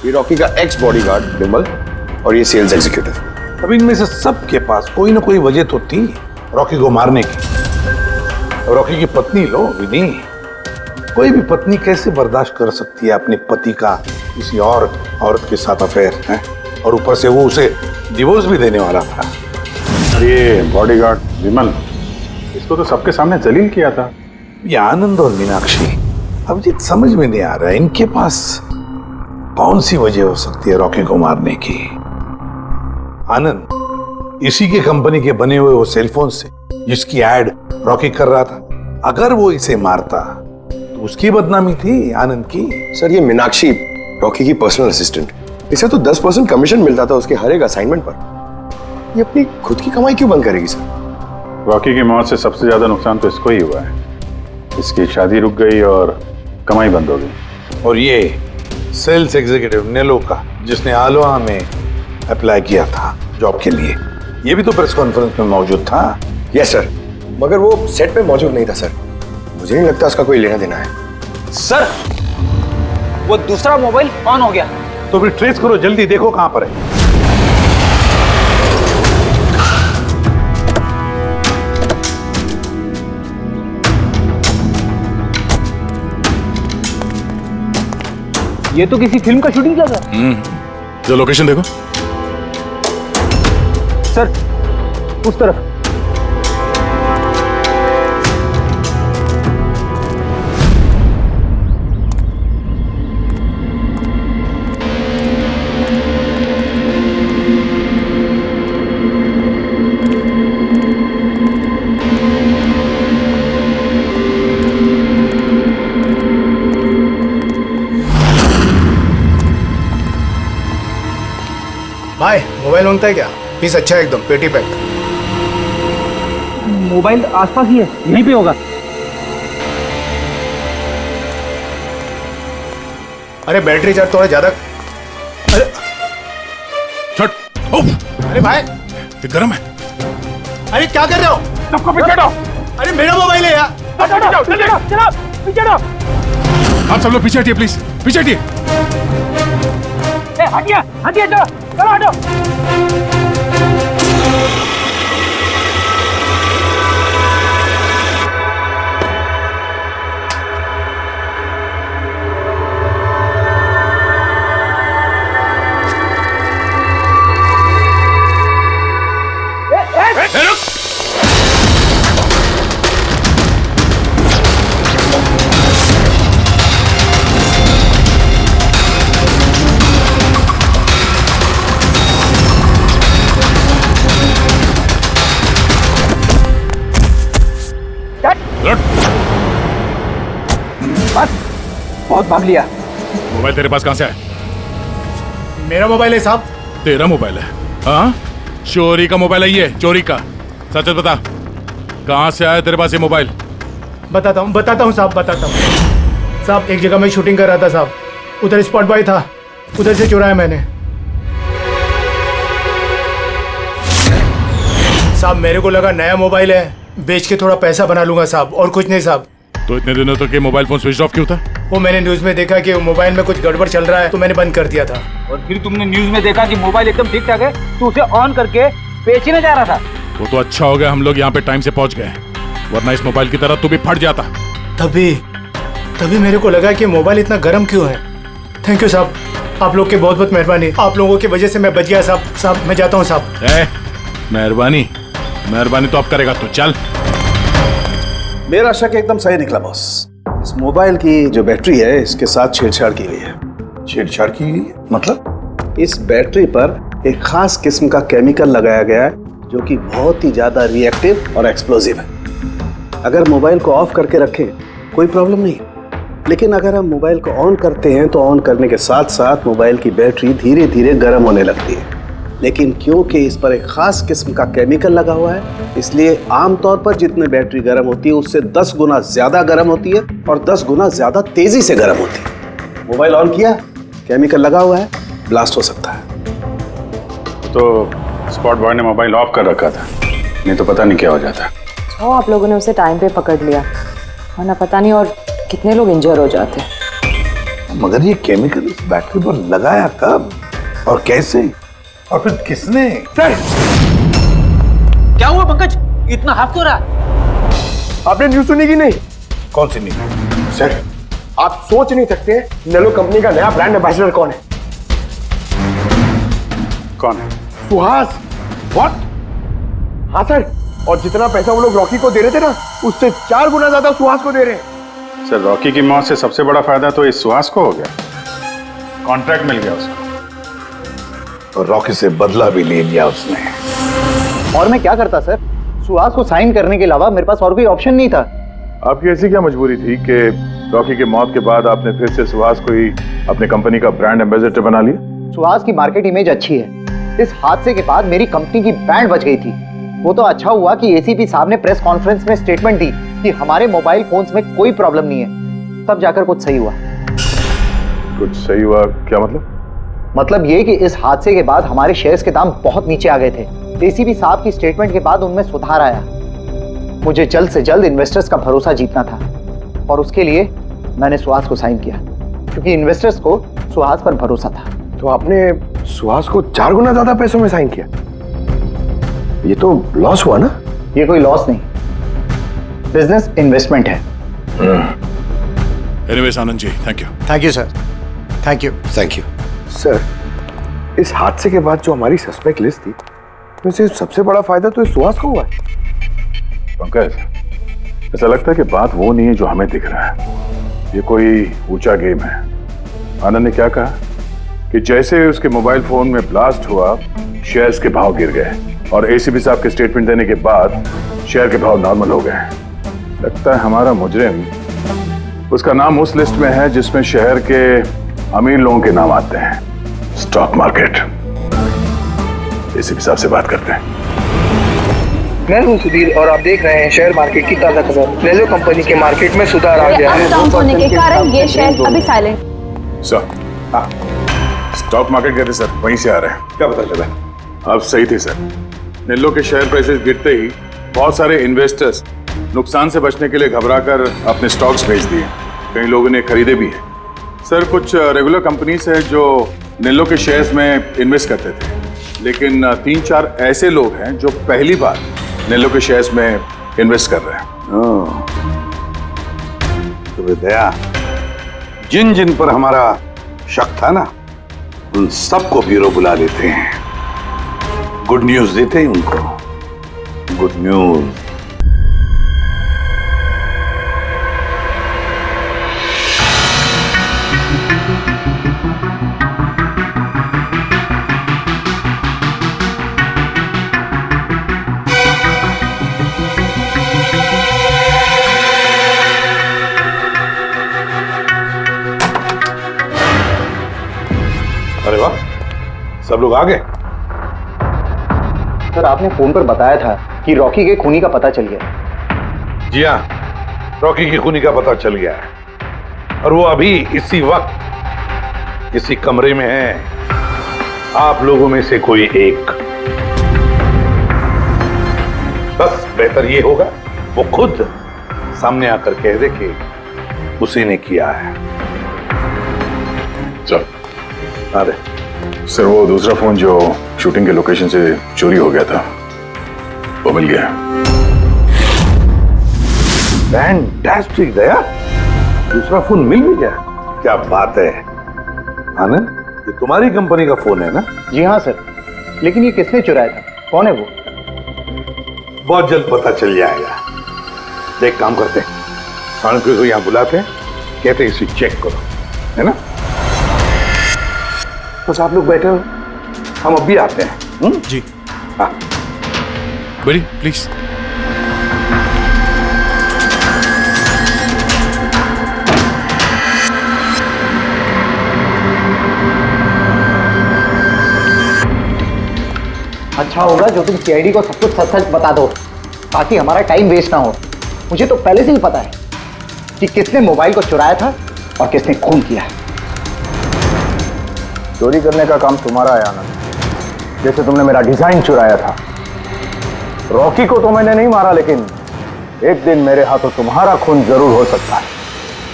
ये रॉकी का एक्स बॉडीगार्ड विमल, और ये सेल्स एग्जीक्यूटिव। अब इनमें से सबके पास कोई ना कोई वजह तो थी रॉकी को मारने की। रॉकी की पत्नी लो विनी, कोई भी पत्नी कैसे बर्दाश्त कर सकती है अपने पति का किसी और औरत के साथ अफेयर है, और ऊपर से वो उसे डिवोर्स भी देने वाला था। ये बॉडीगार्ड विमल, इसको तो सबके सामने जलील किया था। ये आनंद और मीनाक्षी, अब जी समझ में नहीं आ रहा है इनके पास कौन सी वजह हो सकती है रॉकी को मारने की। आनंद इसी के कंपनी के बने हुए वो सेलफोन से जिसकी एड रॉकी कर रहा था, अगर वो इसे मारता उसकी बदनामी थी आनंद की। सर ये मीनाक्षी रॉकी की पर्सनल असिस्टेंट, इसे तो 10% कमीशन मिलता था उसके हर एक असाइनमेंट पर। ये अपनी खुद की कमाई क्यों बंद करेगी सर? रॉकी की मौत से सबसे ज्यादा नुकसान तो इसको ही हुआ है। इसकी शादी रुक गई और कमाई बंद हो गई। और ये सेल्स एग्जीक्यूटिव नेलो का, जिसने आलोहा में अप्लाई किया था जॉब के लिए, ये भी तो प्रेस कॉन्फ्रेंस में मौजूद था। यस सर, मगर वो सेट पे मौजूद नहीं था सर। मुझे नहीं लगता उसका कोई लेना देना है। सर वो दूसरा मोबाइल ऑन हो गया। तो फिर ट्रेस करो, जल्दी देखो कहां पर है। ये तो किसी फिल्म का शूटिंग लग रहा है। जो लोकेशन देखो सर, उस तरफ। भाई मोबाइल मांगता है क्या? पीस अच्छा है एकदम, पेटी पैक। मोबाइल आसपास ही है, यहीं पे होगा। अरे बैटरी चार्ज थोड़ा ज्यादा। अरे अरे भाई ये गर्म है। अरे क्या कर रहे हो? सबको पीछे हटो। अरे मेरा मोबाइल है यार। आप सब लोग पीछे हटिए प्लीज, पीछे हटिए। हटिए हटिए, चलो चलो हटो। बस बहुत भाग लिया। मोबाइल तेरे पास कहां से आया? मेरा मोबाइल है साहब। तेरा मोबाइल है? हाँ, चोरी का मोबाइल है ये, चोरी का। सच सच बता, कहां से आया तेरे पास ये मोबाइल? बताता हूँ साहब, बताता हूँ साहब। एक जगह मैं शूटिंग कर रहा था साहब, उधर स्पॉट बॉय था, उधर से चुराया मैंने साहब। मेरे को लगा नया मोबाइल है, बेच के थोड़ा पैसा बना लूंगा साहब, और कुछ नहीं साहब। तो इतने दिनों तक ये मोबाइल फोन स्विच ऑफ क्यों था? वो मैंने न्यूज में देखा कि मोबाइल में कुछ गड़बड़ चल रहा है, तो मैंने बंद कर दिया था। और फिर तुमने न्यूज में देखा कि मोबाइल एकदम ठीक ठाक है, तो उसे ऑन करके बेचने जा रहा था। वो तो अच्छा हो गया हम लोग यहाँ पे टाइम से पहुंच गए, वरना इस मोबाइल की तरह तू भी फट जाता। तभी मेरे को लगा कि मोबाइल इतना गर्म क्यों है। थैंक यू साहब, आप लोग की बहुत बहुत मेहरबानी। आप लोगों की वजह से मैं बच गया साहब। साहब मैं जाता हूँ साहब। मेहरबानी तो अब करेगा, तो चल। मेरा शक एकदम सही निकला बॉस। इस मोबाइल की जो बैटरी है, इसके साथ छेड़छाड़ की गई है। छेड़छाड़ की गई मतलब? इस बैटरी पर एक खास किस्म का केमिकल लगाया गया है जो कि बहुत ही ज्यादा रिएक्टिव और एक्सप्लोजिव है। अगर मोबाइल को ऑफ करके रखें कोई प्रॉब्लम नहीं, लेकिन अगर हम मोबाइल को ऑन करते हैं तो ऑन करने के साथ साथ मोबाइल की बैटरी धीरे धीरे गर्म होने लगती है। लेकिन क्योंकि इस पर एक खास किस्म का केमिकल लगा हुआ है, इसलिए आमतौर पर जितने बैटरी गर्म होती है उससे 10 गुना ज्यादा गर्म होती है और 10 गुना ज्यादा तेजी से गर्म होती है। मोबाइल ऑन किया, केमिकल लगा हुआ है, ब्लास्ट हो सकता है। तो स्पॉट बॉय ने मोबाइल ऑफ कर रखा था, नहीं तो पता नहीं क्या हो जाता। आप लोगों ने उसे टाइम पे पकड़ लिया, वरना पता नहीं और कितने लोग इंजर हो जाते। मगर ये केमिकल इस बैटरी पर लगाया कब और कैसे, और फिर किसने? क्या हुआ पंकज, इतना हाफ क्यों रहा? आपने न्यूज सुनी कि नहीं? कौन सी नहीं? सर आप सोच नहीं सकते नेलो कंपनी का नया ब्रांड एम्बेसडर कौन है? कौन है? सुहास। व्हाट? हाँ सर, और जितना पैसा वो लोग रॉकी को दे रहे थे ना, उससे 4 गुना ज्यादा सुहास को दे रहे हैं। सर रॉकी की मौत से सबसे बड़ा फायदा तो इस सुहास को हो गया, कॉन्ट्रैक्ट मिल गया उसको, और रॉकी से बदला भी ले लिया उसने। और मैं क्या करता सर, सुहास को साइन करने के अलावा मेरे पास और कोई ऑप्शन नहीं था। आपकी ऐसी क्या मजबूरी थी कि रॉकी की मौत के बाद आपने फिर से सुहास को ही अपनी कंपनी का ब्रांड एम्बेसडर बना लिया? सुहास की मार्केट इमेज अच्छी है। इस हादसे के बाद मेरी कंपनी की ब्रांड बच गई थी। वो तो अच्छा हुआ कि एसीपी साहब ने प्रेस कॉन्फ्रेंस में स्टेटमेंट दी कि हमारे मोबाइल फोन्स में कोई प्रॉब्लम नहीं है। तब जाकर कुछ सही हुआ। कुछ सही हुआ क्या मतलब? मतलब ये कि इस हादसे के बाद हमारे शेयर्स के दाम बहुत नीचे आ गए थे। एसीपी साहब की स्टेटमेंट के बाद उनमें सुधार आया। मुझे जल्द से जल्द इन्वेस्टर्स का भरोसा जीतना था और उसके लिए मैंने सुहास को साइन किया, क्योंकि इन्वेस्टर्स को सुहास पर भरोसा था। तो आपने सुहास को 4 गुना ज्यादा पैसों में साइन किया? ये तो लॉस हुआ ना? ये कोई लॉस नहीं, बिजनेस इन्वेस्टमेंट है। Anyways Anand ji, thank you. Thank you sir, thank you. Thank you sir. इस हादसे के बाद जो हमारी सस्पेक्ट लिस्ट थी, वैसे सबसे बड़ा फायदा तो इस सुहास को हुआ है। पंकज, ऐसा लगता है कि बात वो नहीं है जो हमें दिख रहा है। ये कोई ऊंचा गेम है। आनंद ने क्या कहा कि जैसे उसके मोबाइल फोन में ब्लास्ट हुआ, शेयर्स के भाव गिर गए और एसीपी साहब के स्टेटमेंट देने के बाद शेयर के भाव नॉर्मल हो गए। लगता है हमारा मुजरिम, उसका नाम उस लिस्ट में है जिसमें शहर के अमीर लोगों के नाम आते हैं, स्टॉक मार्केट। एसीपी साहब से बात करते हैं। मैं हूं सुधीर और आप देख रहे हैं शेयर मार्केट की ताजा खबर। नेलो कंपनी के मार्केट में सुधार आ गया है। डाउन होने के कारण ये शेयर अभी साइलेंट। सर, स्टॉक मार्केट गए थे सर, वहीं से आ रहे हैं। क्या पता चला? आप सही थे सर। नेलो के शेयर प्राइसेस गिरते ही बहुत सारे इन्वेस्टर्स नुकसान से बचने के लिए घबराकर अपने स्टॉक्स बेच दिए। कई लोगों ने खरीदे भी है सर। कुछ रेगुलर कंपनीज है जो नेलो के शेयर्स में इन्वेस्ट करते थे, लेकिन 3-4 ऐसे लोग हैं जो पहली बार नेलो के शेयर्स में इन्वेस्ट कर रहे हैं। तो दया, जिन जिन पर हमारा शक था ना, उन सबको ब्यूरो बुला लेते हैं, गुड न्यूज देते हैं उनको। Good news. अरे वाह, सब लोग आ गए। सर, आपने फोन पर बताया था कि रॉकी के खूनी का पता चल गया। जी हाँ, रॉकी की खूनी का पता चल गया है और वो अभी इसी वक्त इसी कमरे में है। आप लोगों में से कोई एक, बस बेहतर ये होगा वो खुद सामने आकर कह दे कि उसी ने किया है। चल। अरे सर, वो दूसरा फोन जो शूटिंग के लोकेशन से चोरी हो गया था, वो मिल गया। फैंटास्टिक दया, दूसरा फोन मिल भी गया। क्या बात है आनंद, ये तुम्हारी कंपनी का फोन है ना? जी हाँ सर, लेकिन ये किसने चुराया था? कौन है वो? बहुत जल्द पता चल जाएगा। देख, काम करते हैं, साणुके को यहाँ बुलाते हैं, कहते हैं इसे चेक करो, है ना? बस आप लोग बैठे हो, हम अभी आते हैं। जी हाँ। बड़ी प्लीज। अच्छा होगा जो तुम सीआईडी को सब कुछ सच सच बता दो, ताकि हमारा टाइम वेस्ट ना हो। मुझे तो पहले से ही पता है कि किसने मोबाइल को चुराया था और किसने खून किया है। चोरी करने का काम तुम्हारा है आनंद, जैसे तुमने मेरा डिजाइन चुराया था। रॉकी को तो मैंने नहीं मारा, लेकिन एक दिन मेरे हाथों तुम्हारा खून जरूर हो सकता है।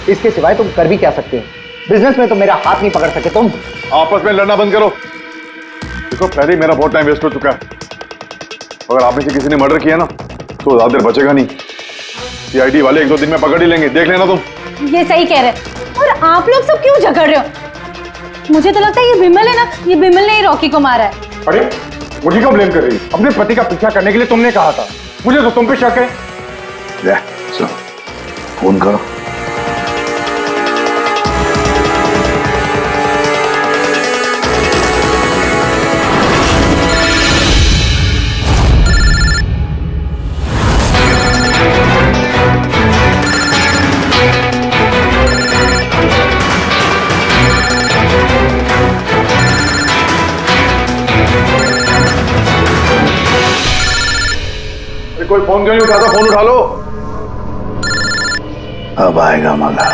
इसके सिवाय तुम कर भी क्या सकते हो? बिजनेस में तो मेरा हाथ नहीं पकड़ सके तुम। आपस में लड़ना बंद करो। देखो, पहले ही मेरा बहुत टाइम वेस्ट हो चुका है। अगर आप में से किसी ने मर्डर किया ना, तो ज्यादा देर बचेगा नहीं। सीआईडी वाले 1-2 दिन में पकड़ ही लेंगे, देख लेना तुम। ये सही कह रहे हैं। और आप लोग सब क्यों झगड़ रहे हो? मुझे तो लगता है ये बिमल है ना, ये बिमल ने ही रॉकी को मारा है। अरे मुझे क्यों ब्लेम कर रही है? अपने पति का पीछा करने के लिए तुमने कहा था, मुझे तो तुम पे शक है। ले, चलो, फोन करो। अरे कोई फोन क्यों नहीं उठाता? फोन उठा लो। अब आएगा मजा।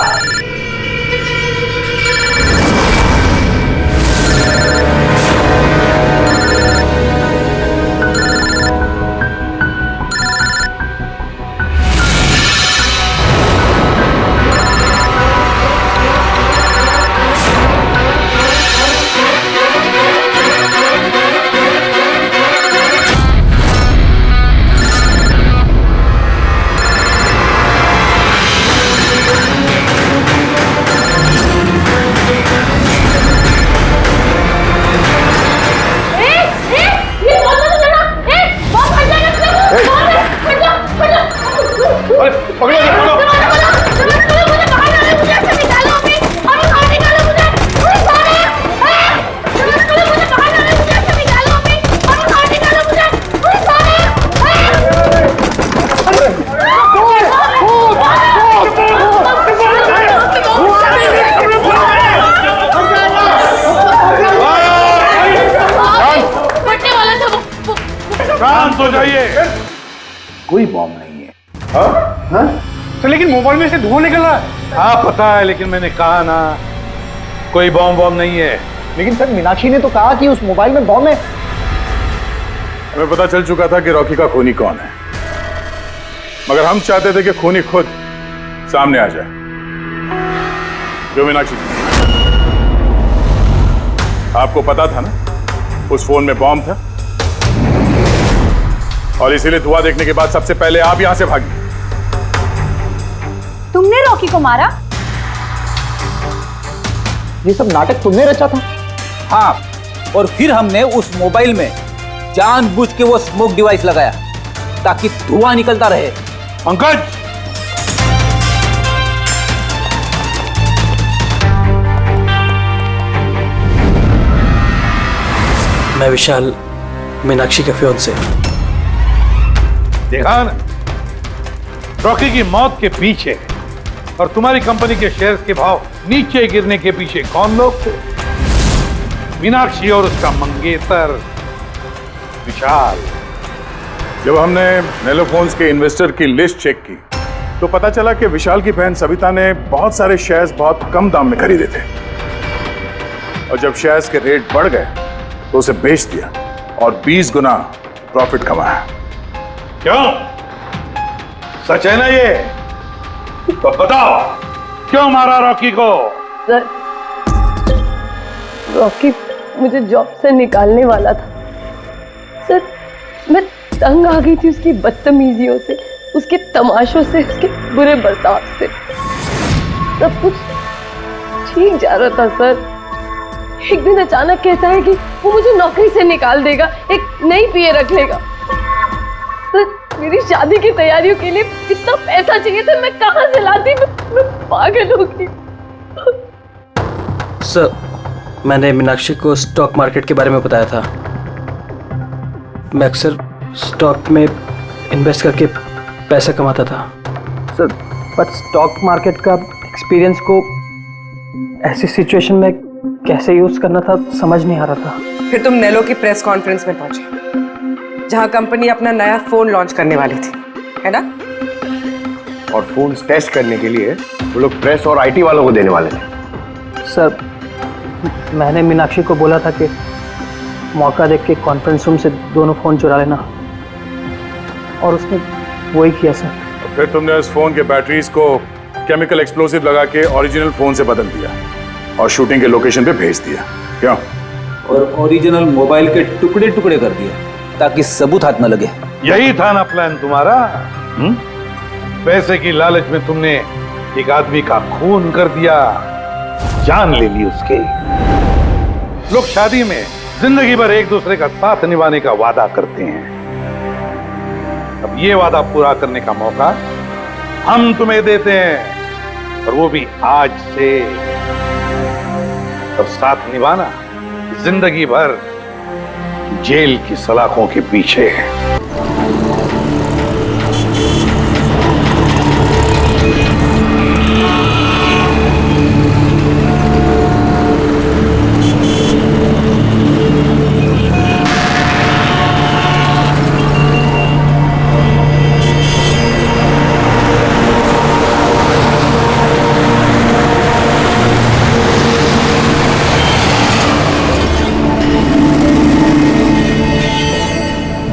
शांत हो जाइए। कोई बॉम्ब नहीं है। हाँ? तो लेकिन मोबाइल में से धुआं निकल रहा है। हाँ पता है, लेकिन मैंने कहा ना कोई बॉम्ब नहीं है। लेकिन सर मीनाक्षी ने तो कहा कि उस मोबाइल में बॉम्ब है। हमें पता चल चुका था कि रॉकी का खूनी कौन है, मगर हम चाहते थे कि खूनी खुद सामने आ जाए। जो मीनाक्षी, आपको पता था ना उस फोन में बॉम्ब था, और इसीलिए धुआं देखने के बाद सबसे पहले आप यहां से भागी। तुमने रॉकी को मारा? ये सब नाटक तुमने रचा था? हाँ, और फिर हमने उस मोबाइल में जानबूझ के वो स्मोक डिवाइस लगाया ताकि धुआं निकलता रहे। पंकज, मैं विशाल, मीनाक्षी के फियांसे। देखा ना, रॉकी की मौत के पीछे और तुम्हारी कंपनी के शेयर्स के भाव नीचे गिरने के पीछे कौन लोग थे? मीनाक्षी और उसका मंगेतर विशाल। जब हमने नेलोफोन्स के इन्वेस्टर की लिस्ट चेक की तो पता चला कि विशाल की बहन सविता ने बहुत सारे शेयर्स बहुत कम दाम में खरीदे थे, और जब शेयर्स के रेट बढ़ गए तो उसे बेच दिया और 20 गुना प्रॉफिट कमाया। क्यों? सच है ना ये? तो बताओ क्यों मारा रॉकी को? सर, रॉकी मुझे जॉब से निकालने वाला था। सर, मैं तंग आ गई थी उसकी बदतमीजियों से, उसके तमाशों से, उसके बुरे बर्ताव से। सब कुछ ठीक जा रहा था सर। एक दिन अचानक कहता है कि वो मुझे नौकरी से निकाल देगा, एक नई पीए रख लेगा। सर, मेरी शादी की तैयारियों के लिए कितना पैसा चाहिए था, मैं कहां से लाती? मैं पागल हो गई। सर, मैंने मीनाक्षी को स्टॉक मार्केट के बारे में बताया था। मैं अक्सर स्टॉक में इन्वेस्ट करके पैसा कमाता था। सर, पर स्टॉक मार्केट का एक्सपीरियंस को ऐसी सिचुएशन में कैसे यूज करना था समझ नहीं आ रहा था। फिर तुम नेलो की प्रेस कॉन्फ्रेंस में पहुंचे, जहां कंपनी अपना नया फोन लॉन्च करने वाली थी, है ना? और फोन टेस्ट करने के लिए वो लोग प्रेस और आईटी वालों को देने वाले थे। सर, मैंने मीनाक्षी को बोला था कि मौका देख के कॉन्फ्रेंस रूम से दोनों फोन चुरा लेना, और उसने वही किया सर। तो फिर तुमने उस फोन के बैटरीज को केमिकल एक्सप्लोसिव लगा के ओरिजिनल फोन से बदल दिया और शूटिंग के लोकेशन पे भेज दिया, क्यों? और ओरिजिनल मोबाइल के टुकड़े टुकड़े कर दिए ताकि सबूत हाथ न लगे। यही था ना प्लान तुम्हारा? पैसे की लालच में तुमने एक आदमी का खून कर दिया, जान ले ली उसके। लोग शादी में जिंदगी भर एक दूसरे का साथ निभाने का वादा करते हैं। अब ये वादा पूरा करने का मौका हम तुम्हें देते हैं, और वो भी आज से। अब साथ निभाना जिंदगी भर जेल की सलाखों के पीछे।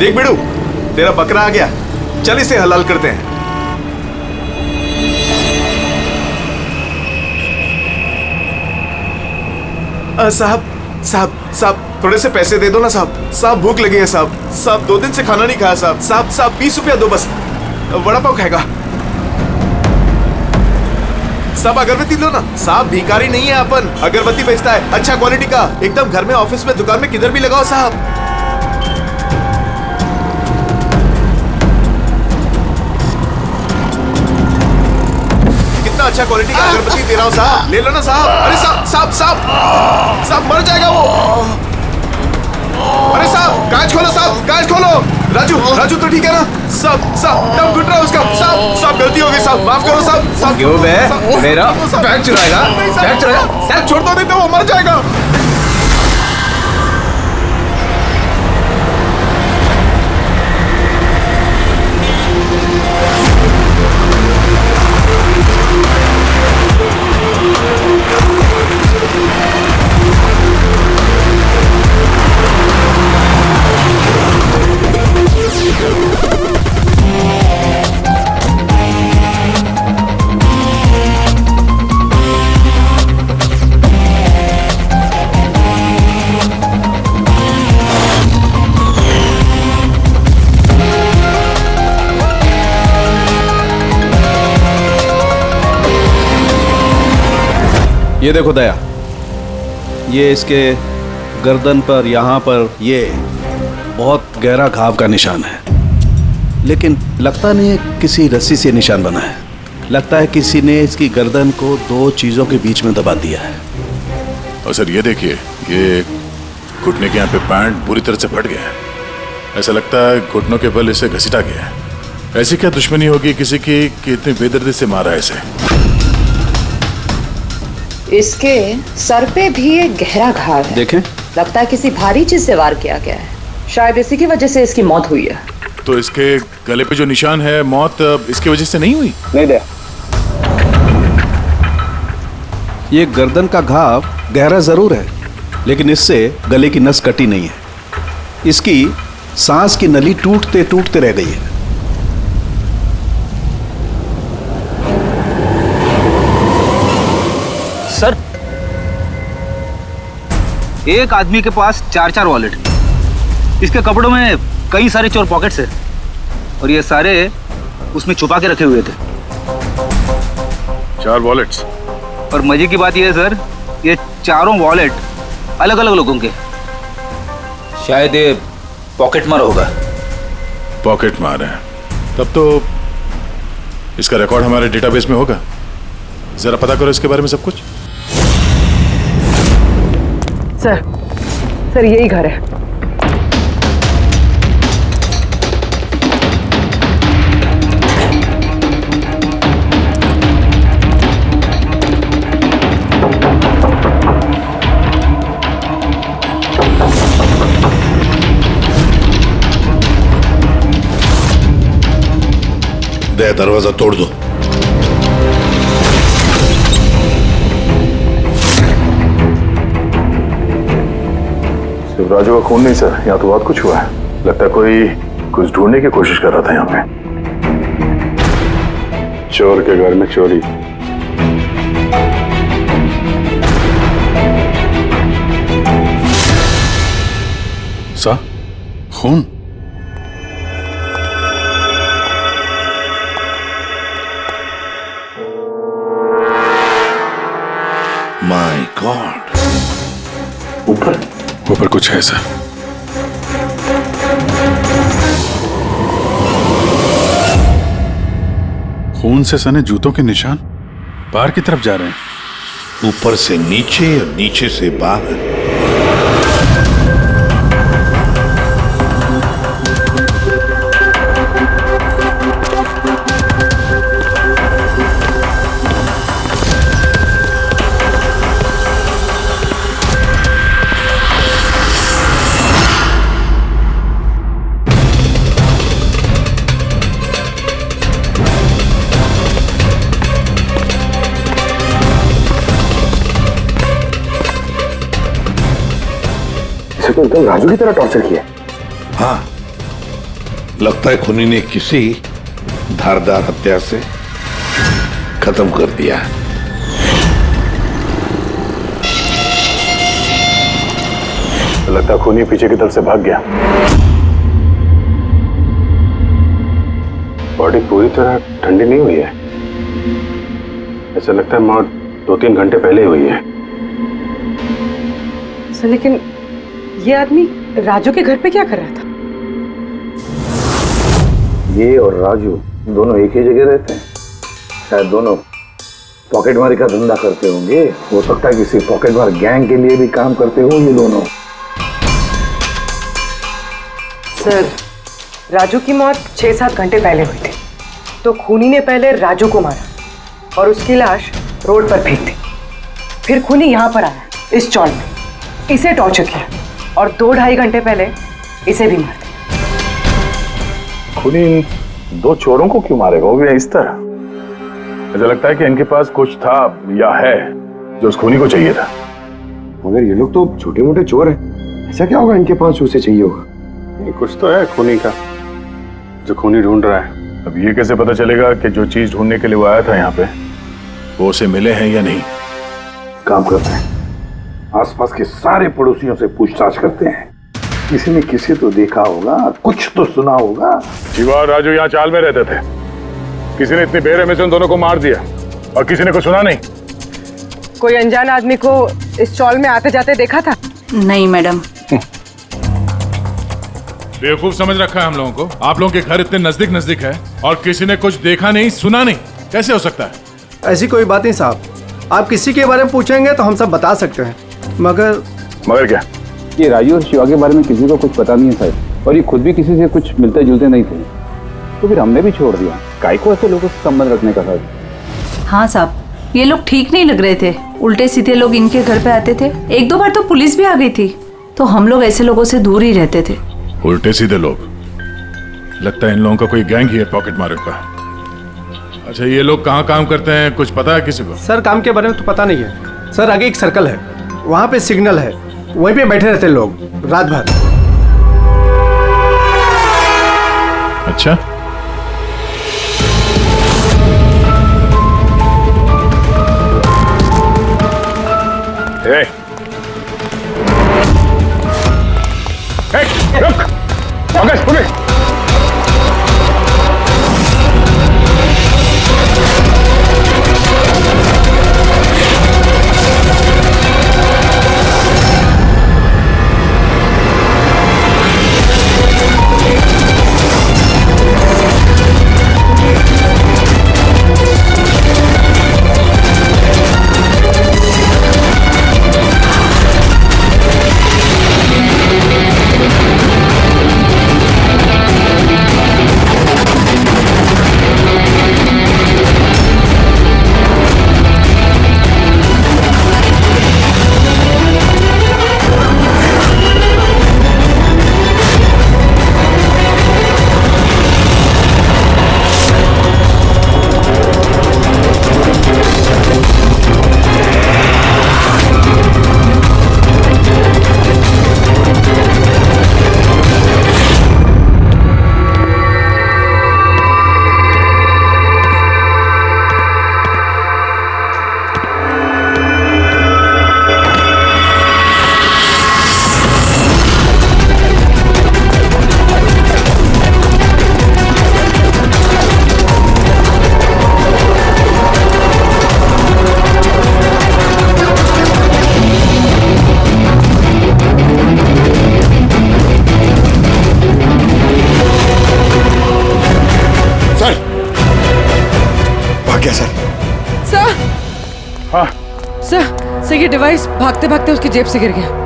देख बिड़ू, तेरा बकरा आ गया, चल इसे हलाल करते हैं। साहब साहब साहब थोड़े से पैसे दे दो ना साहब। साहब भूख लगी है साहब। साहब 2 दिन से खाना नहीं खाया साहब। साहब साहब 20 रुपया दो बस, वड़ा पाव खाएगा। साहब अगरबत्ती लो ना साहब, भिखारी नहीं है अपन, अगरबत्ती बेचता है अच्छा क्वालिटी का, एकदम घर में, ऑफिस में, दुकान में, किधर भी लगाओ साहब। अच्छा क्वालिटी का अगरबत्ती दे रहा हूँ साहब, ले लो ना साहब। अरे साहब साहब साहब साहब मर जाएगा वो। अरे साहब कांच खोलो साहब, कांच खोलो। राजू राजू तो ठीक है ना साहब? साहब दम घुट रहा है उसका साहब। साहब गलती हो गई साहब, माफ करो साहब। साहब क्यों बे? मेरा बैग चुराएगा? बैग चुराएगा? साहब छोड़ दो, नहीं तो वो मर जाएगा। ये देखो दया, ये इसके गर्दन पर, यहाँ पर ये बहुत गहरा घाव का निशान है, लेकिन लगता नहीं है किसी रस्सी से निशान बना है। लगता है किसी ने इसकी गर्दन को 2 चीजों के बीच में दबा दिया है। और सर ये देखिए, ये घुटने के यहाँ पे पैंट पूरी तरह से फट गया है। ऐसा लगता है घुटनों के बल इसे घसीटा गया है। ऐसी क्या दुश्मनी होगी किसी की कि इतनी बेदर्दी से मारा है इसे? इसके सर पे भी एक गहरा घाव है। देखें, लगता है किसी भारी चीज से वार किया गया है। शायद इसी की वजह से इसकी मौत हुई है। तो इसके गले पे जो निशान है, मौत इसकी वजह से नहीं हुई? नहीं दया, ये गर्दन का घाव गहरा जरूर है, लेकिन इससे गले की नस कटी नहीं है। इसकी सांस की नली टूटते टूटते रह गई है। सर, एक आदमी के पास 4 वॉलेट, इसके कपड़ों में कई सारे चोर पॉकेट्स हैं और ये सारे उसमें छुपा के रखे हुए थे। 4 वॉलेट्स? और मजे की बात यह है सर, ये चारों वॉलेट अलग अलग लोगों के। शायद ये पॉकेट मार होगा। पॉकेट मार है? तब तो इसका रिकॉर्ड हमारे डेटाबेस में होगा। जरा पता करो इसके बारे में सब कुछ। सर यही घर है। दे दरवाजा तोड़ दो। राजू का खून नहीं सर, यहाँ तो बहुत कुछ हुआ है। लगता है कोई कुछ ढूंढने की कोशिश कर रहा था यहाँ पे। चोर के घर में चोरी। सा खून? माय गॉड, ऊपर कुछ है सर। खून से सने जूतों के निशान बाहर की तरफ जा रहे हैं। ऊपर से नीचे और नीचे से बाहर। तो एकदम राजू की तरह टॉर्चर किया। हाँ, लगता है खूनी ने किसी धारदार हत्या से खत्म कर दिया। लगता है खूनी पीछे की तरफ से भाग गया। बॉडी पूरी तरह ठंडी नहीं हुई है। ऐसा लगता है मौत 2-3 घंटे पहले हुई है। सर लेकिन ये आदमी राजू के घर पे क्या कर रहा था? ये और राजू दोनों एक ही जगह रहते हैं। शायद दोनों पॉकेटमारी का धंधा करते होंगे। हो सकता है किसी पॉकेटमार गैंग के लिए भी काम करते हो ये दोनों। सर राजू की मौत 6-7 घंटे पहले हुई थी, तो खूनी ने पहले राजू को मारा और उसकी लाश रोड पर फेंक दी। फिर खूनी यहाँ पर आया इस चौल में, इसे टॉर्चर किया और 2-2.5 घंटे पहले इसे भी मार दिया। खूनी इन 2 चोरों को क्यों मारेगा, वो भी इस तरह? मुझे लगता है कि इनके पास कुछ था या है जो उस खूनी को चाहिए था। मगर ये लोग तो छोटे मोटे चोर हैं, ऐसा क्या होगा इनके पास उसे चाहिए होगा? कुछ तो है खूनी का जो खूनी ढूंढ रहा है। अब ये कैसे पता चलेगा कि जो चीज ढूंढने के लिए वो आया था यहाँ पे वो उसे मिले हैं या नहीं? काम करते हैं, आसपास के सारे पड़ोसियों से पूछताछ करते हैं। किसी ने किसी तो देखा होगा, कुछ तो सुना होगा। शिवा और राजू यहाँ चाल में रहते थे। किसी ने इतनी बेरहमी से उन दोनों को मार दिया और किसी ने कुछ सुना नहीं। कोई अनजान आदमी को इस चौल में आते जाते देखा था? नहीं मैडम। बेवकूफ समझ रखा है हम लोगों को। आप लोगों के घर इतने नजदीक नजदीक है और किसी ने कुछ देखा नहीं सुना नहीं, कैसे हो सकता है? ऐसी कोई बात नहीं साहब, आप किसी के बारे में पूछेंगे तो हम सब बता सकते हैं। मगर क्या? ये राजू और शिवा के बारे में किसी को कुछ पता नहीं है साहब, और ये खुद भी किसी से कुछ मिलते जुलते नहीं थे, तो फिर हमने भी छोड़ दिया। काय को ऐसे लोगों से संबंध रखने का साहब? हाँ साहब, ये लोग ठीक नहीं लग रहे थे। उल्टे सीधे लोग इनके घर पे आते थे। 1-2 बार तो पुलिस भी आ गई थी, तो हम लोग ऐसे लोगों से दूर ही रहते थे। उल्टे सीधे लोग? लगता है इन लोगों का कोई गैंग ही है पॉकेट मारों का। अच्छा, ये लोग कहाँ काम करते हैं, कुछ पता है किसी को? सर काम के बारे में तो पता नहीं है सर। आगे एक सर्कल है, वहाँ पे सिग्नल है, वहीं पे बैठे रहते लोग रात भर। अच्छा, रुक, पंकज, सर ये डिवाइस भागते भागते उसकी जेब से गिर गया।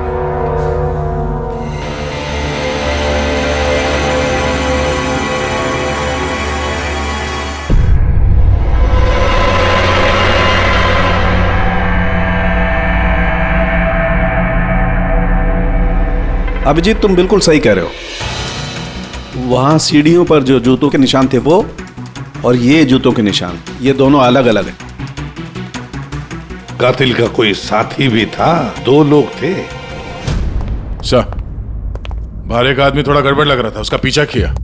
अभिजीत तुम बिल्कुल सही कह रहे हो। वहां सीढ़ियों पर जो जूतों के निशान थे वो, और ये जूतों के निशान, ये दोनों अलग अलग हैं। कातिल का कोई साथी भी था, 2 लोग थे। सर, बाहर एक आदमी थोड़ा गड़बड़ लग रहा था, उसका पीछा किया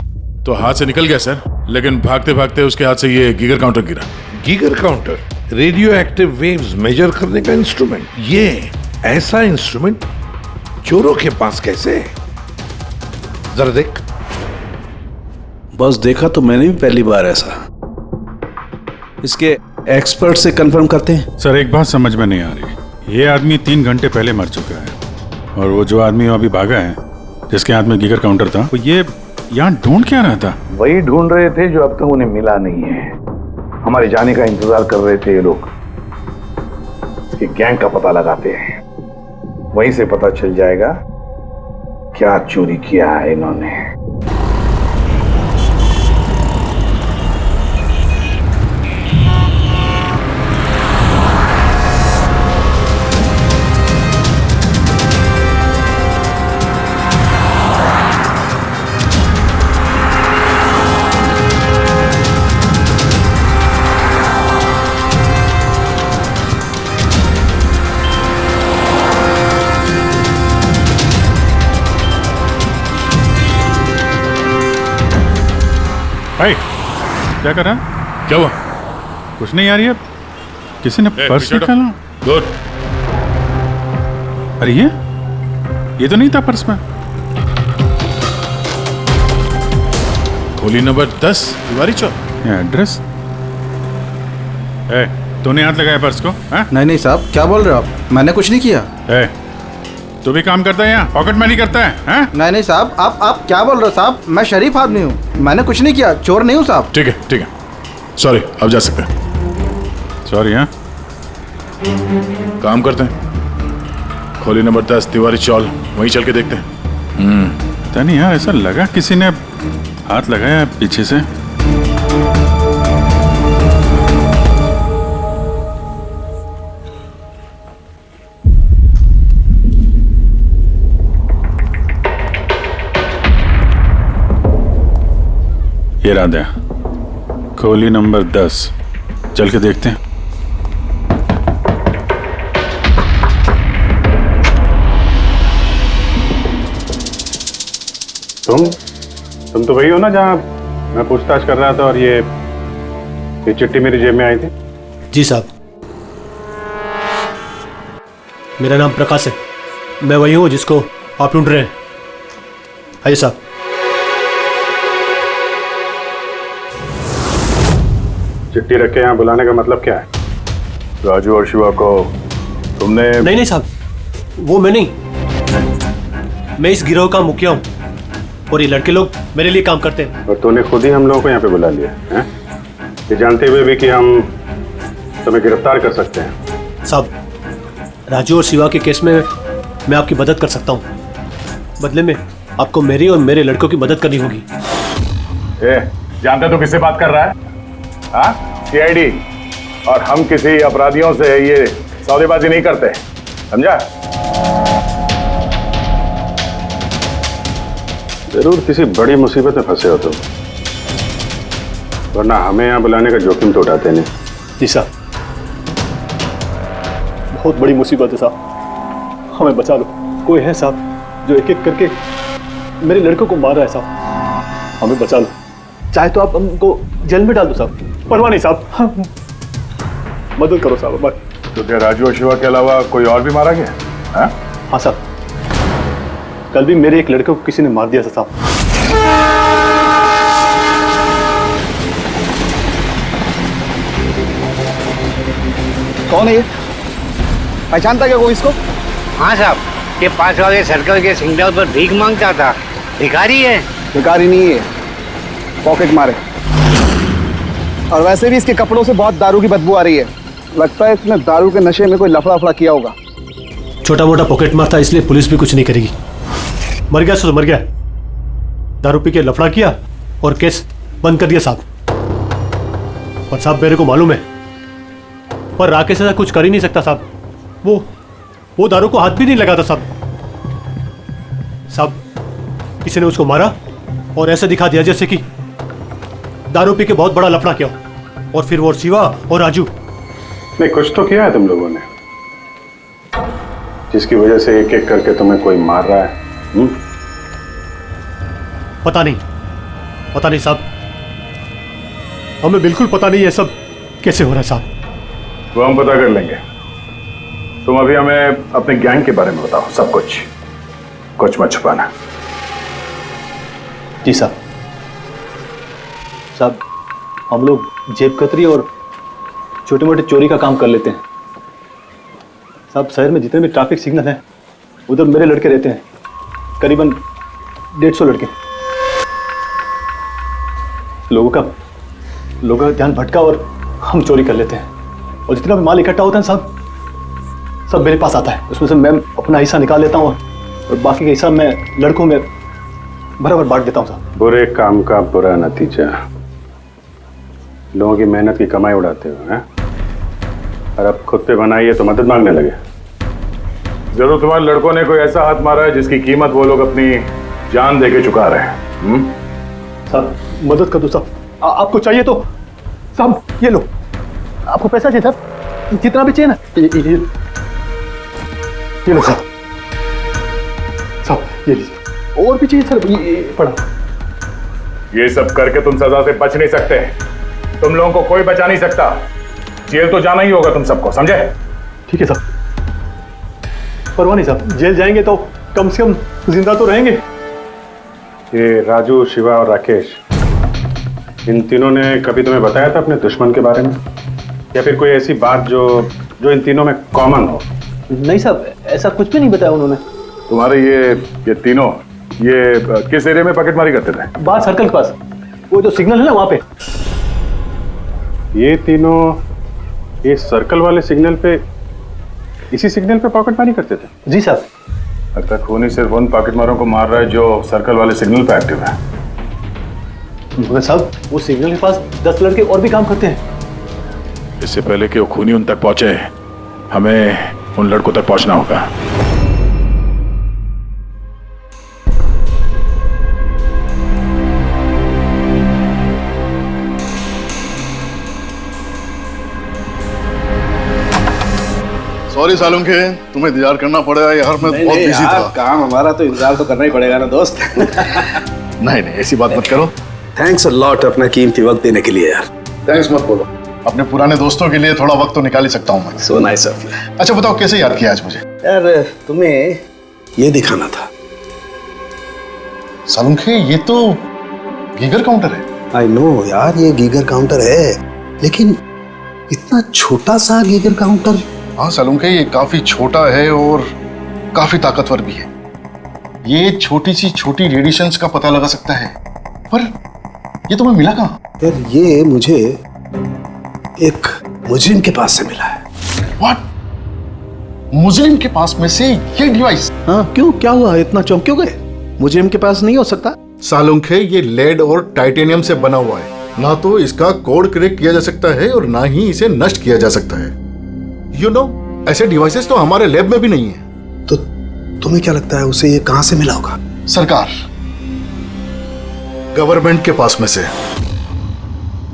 तो हाथ से निकल गया सर, लेकिन भागते भागते उसके हाथ से ये गीगर काउंटर गिरा। Geiger counter radio active waves measure करने का इंस्ट्रूमेंट। ये ऐसा इंस्ट्रूमेंट चोरों के पास कैसे है? जरा देख। बस देखा तो मैंने भी पहली बार ऐसा। इसके एक्सपर्ट से कंफर्म करते हैं। सर एक बात समझ में नहीं आ रही, ये आदमी 3 घंटे पहले मर चुका है और वो जो आदमी अभी भागा है जिसके हाथ में गीगर काउंटर था, वो ये यहाँ ढूंढ क्या रहा था? वही ढूंढ रहे थे जो अब तक उन्हें मिला नहीं है। हमारे जाने का इंतजार कर रहे थे ये लोग। इसके गैंग का पता लगाते हैं, वहीं से पता चल जाएगा क्या चोरी किया है इन्होंने। भाई क्या कर रहा है? क्या हुआ? कुछ नहीं यार, ये किसी ने पर्स निकाला। गुड। अरे ये तो नहीं था पर्स में। खोली नंबर 10 तिवारी चौक। एड्रेस? तूने हाथ लगाया पर्स को? नहीं साहब, क्या बोल रहे हो आप? मैंने कुछ नहीं किया। तू भी काम करता है यहाँ, पॉकेट मनी करता है? नहीं साहब, आप क्या बोल रहे हो साहब? मैं शरीफ आदमी हूँ, मैंने कुछ नहीं किया, चोर नहीं हूँ साहब। ठीक है सॉरी, अब जा सकते हैं। सॉरी। हाँ काम करते हैं, खोली नंबर 10 तिवारी चौल, वहीं चल के देखते हैं। पता नहीं यार, ऐसा लगा किसी ने हाथ लगाया पीछे से। ये राधा, खोली नंबर 10, चल के देखते हैं। तुम तो वही हो ना जहाँ मैं पूछताछ कर रहा था और ये चिट्ठी मेरी जेब में आई थी? जी साहब, मेरा नाम प्रकाश है, मैं वही हूँ जिसको आप ढूंढ रहे हैं। आइए साहब। चिट्ठी रख के यहाँ बुलाने का मतलब क्या है? राजू और शिवा को तुमने? नहीं साहब, वो मैं नहीं, मैं इस गिरोह का मुखिया हूँ और ये लड़के लोग मेरे लिए काम करते हैं। और तूने खुद ही हम लोगों को यहाँ पे बुला लिया है, ये जानते हुए भी कि हम तुम्हें गिरफ्तार कर सकते हैं। साहब, राजू और शिवा के केस में मैं आपकी मदद कर सकता हूँ, बदले में आपको मेरी और मेरे लड़कों की मदद करनी होगी। जानते तो किससे बात कर रहा है? सीआईडी। और हम किसी अपराधियों से ये सौदेबाजी नहीं करते, समझा? जरूर किसी बड़ी मुसीबत में फंसे हो तुम, वरना हमें यहाँ बुलाने का जोखिम तो उठाते नहीं। जी साहब, बहुत बड़ी मुसीबत है साहब, हमें बचा लो। कोई है साहब जो एक एक करके मेरे लड़कों को मार रहा है साहब, हमें बचा लो। चाहे तो आप हमको जेल में डाल दो साहब, परवाह नहीं साहब, मदद करो साहब। तो क्या राजू और शिवा के अलावा कोई और भी मारा गया? हाँ साहब, कल भी मेरे एक लड़के को किसी ने मार दिया था साहब। कौन है ये? पहचानता क्या कोई इसको? हाँ साहब, ये पास वाले सर्कल के सिग्नल पर भीख मांगता था। भिखारी है? भिखारी नहीं है, पॉकेट मारे। और वैसे भी इसके कपड़ों से बहुत दारू की बदबू आ रही है, लगता है इसने दारू के नशे में कोई लफड़ा किया होगा। छोटा मोटा पॉकेट मार था, इसलिए पुलिस भी कुछ नहीं करेगी। मर गया तो मर गया, दारू पी के लफड़ा किया और केस बंद कर दिया साहब। और साहब मेरे को मालूम है, पर राकेश ऐसा कुछ कर ही नहीं सकता साहब, वो दारू को हाथ भी नहीं लगाता साहब। किसी ने उसको मारा और ऐसे दिखा दिया जैसे कि दारू पी के बहुत बड़ा लफड़ा किया, और फिर वो शिवा और राजू। नहीं, कुछ तो किया है तुम लोगों ने, जिसकी वजह से एक एक करके तुम्हें कोई मार रहा है। पता नहीं, पता नहीं साहब, हमें बिल्कुल पता नहीं ये सब कैसे हो रहा है साहब। वो हम पता कर लेंगे। तुम अभी हमें अपने गैंग के बारे में बताओ, सब कुछ मत छुपाना। जी साहब। साहब हम लोग जेब कतरी और छोटे मोटे चोरी का काम कर लेते हैं साहब। शहर में जितने भी ट्रैफिक सिग्नल हैं उधर मेरे लड़के रहते हैं, करीबन 150 लड़के। लोगों का ध्यान भटका और हम चोरी कर लेते हैं, और जितना भी माल इकट्ठा होता है साहब सब मेरे पास आता है। उसमें से मैं अपना हिस्सा निकाल लेता हूँ और बाकी का हिस्सा मैं लड़कों में बराबर बांट देता हूँ साहब। बुरे काम का बुरा नतीजा, लोगों की मेहनत की कमाई उड़ाते हो हैं, और अब खुद पे बनाइए तो मदद मांगने लगे। जरूर तुम्हारे लड़कों ने कोई ऐसा हाथ मारा है जिसकी कीमत वो लोग अपनी जान देके चुका रहे हैं। साहब मदद कर दो साहब, आपको चाहिए तो साहब ये लो, आपको पैसा चाहिए साहब, जितना भी चाहिए ना ये लो साहब। साहब ये लीजिए, और भी चाहिए सर, ये पड़ा। ये सब करके तुम सजा से बच नहीं सकते, तुम लोगों को कोई बचा नहीं सकता। जेल तो जाना ही होगा तुम सबको, समझे? ठीक है साहब, परवाह नहीं साहब, जेल जाएंगे तो कम से कम जिंदा तो रहेंगे। ये राजू, शिवा और राकेश, इन तीनों ने कभी तुम्हें बताया था अपने दुश्मन के बारे में, या फिर कोई ऐसी बात जो इन तीनों में कॉमन हो? नहीं साहब, ऐसा कुछ भी नहीं बताया उन्होंने। तुम्हारे ये तीनों ये किस एरिया में पॉकेटमारी करते थे? बाहर सर्कल के पास, वो जो सिग्नल है ना वहां पे। ये तीनों ये सर्कल वाले सिग्नल पे, इसी सिग्नल पे पॉकेटमारी करते थे? जी साहब। अब तक खूनी सिर्फ उन पॉकेटमारों को मार रहा है जो सर्कल वाले सिग्नल पे एक्टिव है। मगर साहब वो सिग्नल के पास 10 लड़के और भी काम करते हैं। इससे पहले कि वो खूनी उन तक पहुंचे, हमें उन लड़कों तक पहुंचना होगा। सॉरी सालुम के, तुम्हें इंतजार करना पड़ेगा यार, मैं बहुत बिजी था। काम हमारा तो इंतजार तो करना ही पड़ेगा ना दोस्त। नहीं ऐसी बात मत करो। थैंक्स अ लॉट अपना कीमती वक्त देने के लिए यार। थैंक्स मत बोलो, अपने पुराने दोस्तों के लिए थोड़ा वक्त तो निकाल ही सकता हूँ मैं। So nice of you. अच्छा बताओ कैसे याद किया आज मुझे? यार तुम्हें ये दिखाना था। सालुम के, ये तो गीगर काउंटर है। आई नो यार, ये गीगर काउंटर है, लेकिन इतना छोटा सा गीगर काउंटर। हाँ सालुम के, ये काफी छोटा है और काफी ताकतवर भी है। ये छोटी सी छोटी रेडिएशंस का पता लगा सकता है, पर ये तुम्हें मिला कहाँ? यार ये मुझे एक मुजरिम के पास से मिला है। व्हाट? मुजरिम के पास में से ये डिवाइस? हाँ क्यों, क्या हुआ, इतना चौंक क्यों गए? मुजरिम के पास नहीं हो सकता? सालुंखे, ये लेड और टाइटेनियम से बना हुआ है, ना तो इसका कोड क्रैक किया जा सकता है और ना ही इसे नष्ट किया जा सकता है। You know, ऐसे डिवाइसेस तो हमारे लैब में भी नहीं है। तो तुम्हें क्या लगता है उसे ये कहां से मिला होगा? सरकार, गवर्नमेंट के पास में से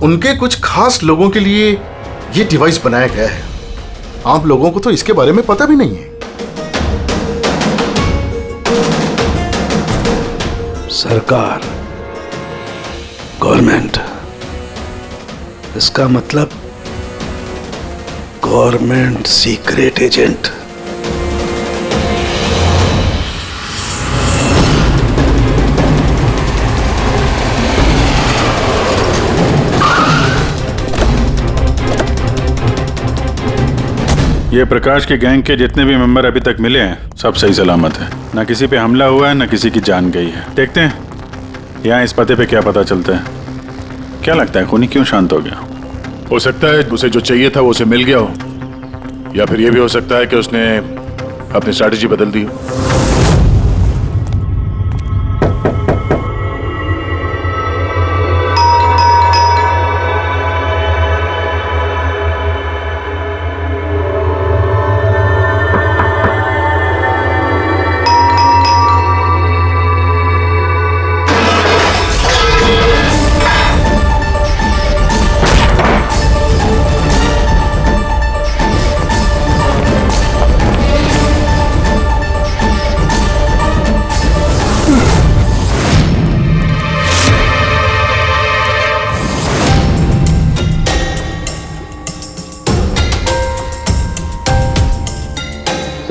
उनके कुछ खास लोगों के लिए ये डिवाइस बनाया गया है। आम लोगों को तो इसके बारे में पता भी नहीं है। सरकार, गवर्नमेंट, इसका मतलब गवर्नमेंट सीक्रेट एजेंट। ये प्रकाश के गैंग के जितने भी मेंबर अभी तक मिले हैं सब सही सलामत है, ना किसी पे हमला हुआ है ना किसी की जान गई है। देखते हैं यहाँ इस पते पे क्या पता चलता है। क्या लगता है खूनी क्यों शांत हो गया? हो सकता है उसे जो चाहिए था वो उसे मिल गया हो, या फिर ये भी हो सकता है कि उसने अपनी स्ट्रैटेजी बदल दी हो।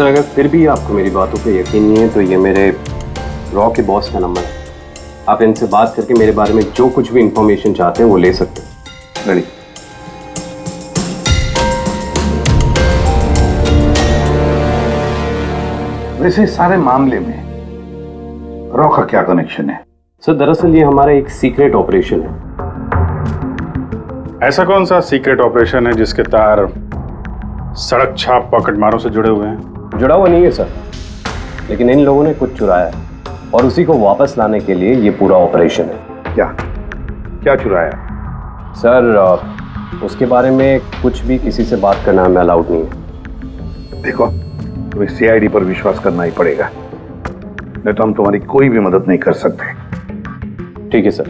सर अगर फिर भी आपको मेरी बातों पे यकीन नहीं है तो ये मेरे रॉ के बॉस का नंबर है। आप इनसे बात करके मेरे बारे में जो कुछ भी इंफॉर्मेशन चाहते हैं वो ले सकते हैं। रेडी। वैसे सारे मामले में रॉ का क्या कनेक्शन है? सर दरअसल ये हमारा एक सीक्रेट ऑपरेशन है। ऐसा कौन सा सीक्रेट ऑपरेशन है जिसके तार सड़क छाप पॉकेट मारों से जुड़े हुए हैं? जुड़ा हुआ नहीं है सर, लेकिन इन लोगों ने कुछ चुराया है और उसी को वापस लाने के लिए ये पूरा ऑपरेशन है। क्या क्या चुराया? सर उसके बारे में कुछ भी किसी से बात करना हमें अलाउड नहीं है। देखो, तुम्हें सीआईडी पर विश्वास करना ही पड़ेगा, नहीं तो हम तुम्हारी कोई भी मदद नहीं कर सकते। ठीक है सर,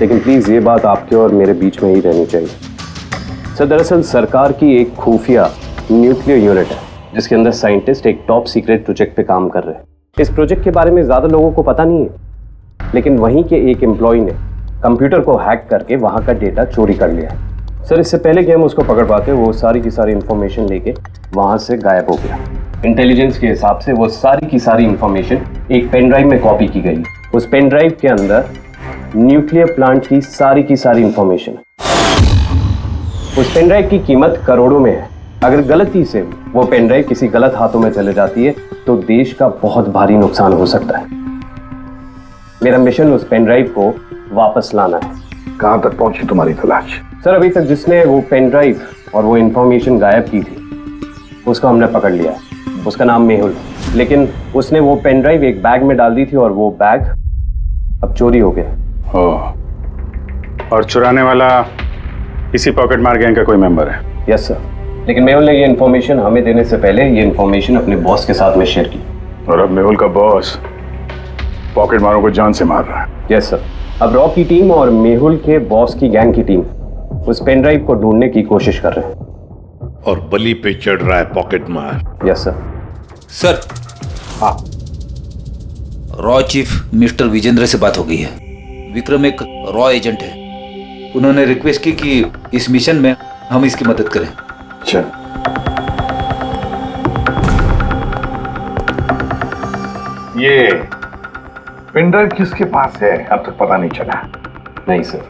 लेकिन प्लीज ये बात आपके और मेरे बीच में ही रहनी चाहिए। सर दरअसल सरकार की एक खुफिया न्यूक्लियर यूनिट है जिसके अंदर साइंटिस्ट एक टॉप सीक्रेट प्रोजेक्ट पे काम कर रहे हैं। इस प्रोजेक्ट के बारे में ज्यादा लोगों को पता नहीं है, लेकिन वहीं के एक एम्प्लॉय ने कंप्यूटर को हैक करके वहां का डेटा चोरी कर लिया। सर इससे पहले कि हम उसको पकड़ पाते वो सारी की सारी इंफॉर्मेशन लेके वहां से गायब हो गया। इंटेलिजेंस के हिसाब से वो सारी की सारी इंफॉर्मेशन एक पेन ड्राइव में कॉपी की गई। उस पेन ड्राइव के अंदर न्यूक्लियर प्लांट की सारी इंफॉर्मेशन है। उस पेन ड्राइव की कीमत करोड़ों में है। अगर गलती से वो पेन ड्राइव किसी गलत हाथों में चले जाती है तो देश का बहुत भारी नुकसान हो सकता है। मेरा मिशन उस पेन ड्राइव को वापस लाना है। कहां तक पहुंची तुम्हारी तलाश? सर अभी तक जिसने वो पेन ड्राइव और वो इंफॉर्मेशन गायब की थी उसको हमने पकड़ लिया है। उसका नाम मेहुल, लेकिन उसने वो पेन ड्राइव एक बैग में डाल दी थी और वो बैग अब चोरी हो गया। और चुराने वाला इसी पॉकेट मार गैंग का कोई मेंबर है? यस सर, लेकिन मेहुल ने ये इन्फॉर्मेशन हमें देने से पहले ये इन्फॉर्मेशन अपने बॉस के साथ में शेयर की। और अब मेहुल का बॉस पॉकेट मारों को जान से मार रहा है। यस सर, अब रॉ की टीम और मेहुल के बॉस की गैंग की टीम उस पेन ड्राइव को ढूंढने की कोशिश कर रहे हैं। और बलि पे चढ़ रहा है पॉकेट मार। Yes sir. सर हाँ, रॉ चीफ मिस्टर विजेंद्र से बात हो गई है। विक्रम एक रॉ एजेंट है, उन्होंने रिक्वेस्ट की कि इस मिशन में हम इसकी मदद करें। अच्छा, ये पेन ड्राइव किसके पास है अब तक पता नहीं चला? नहीं सर।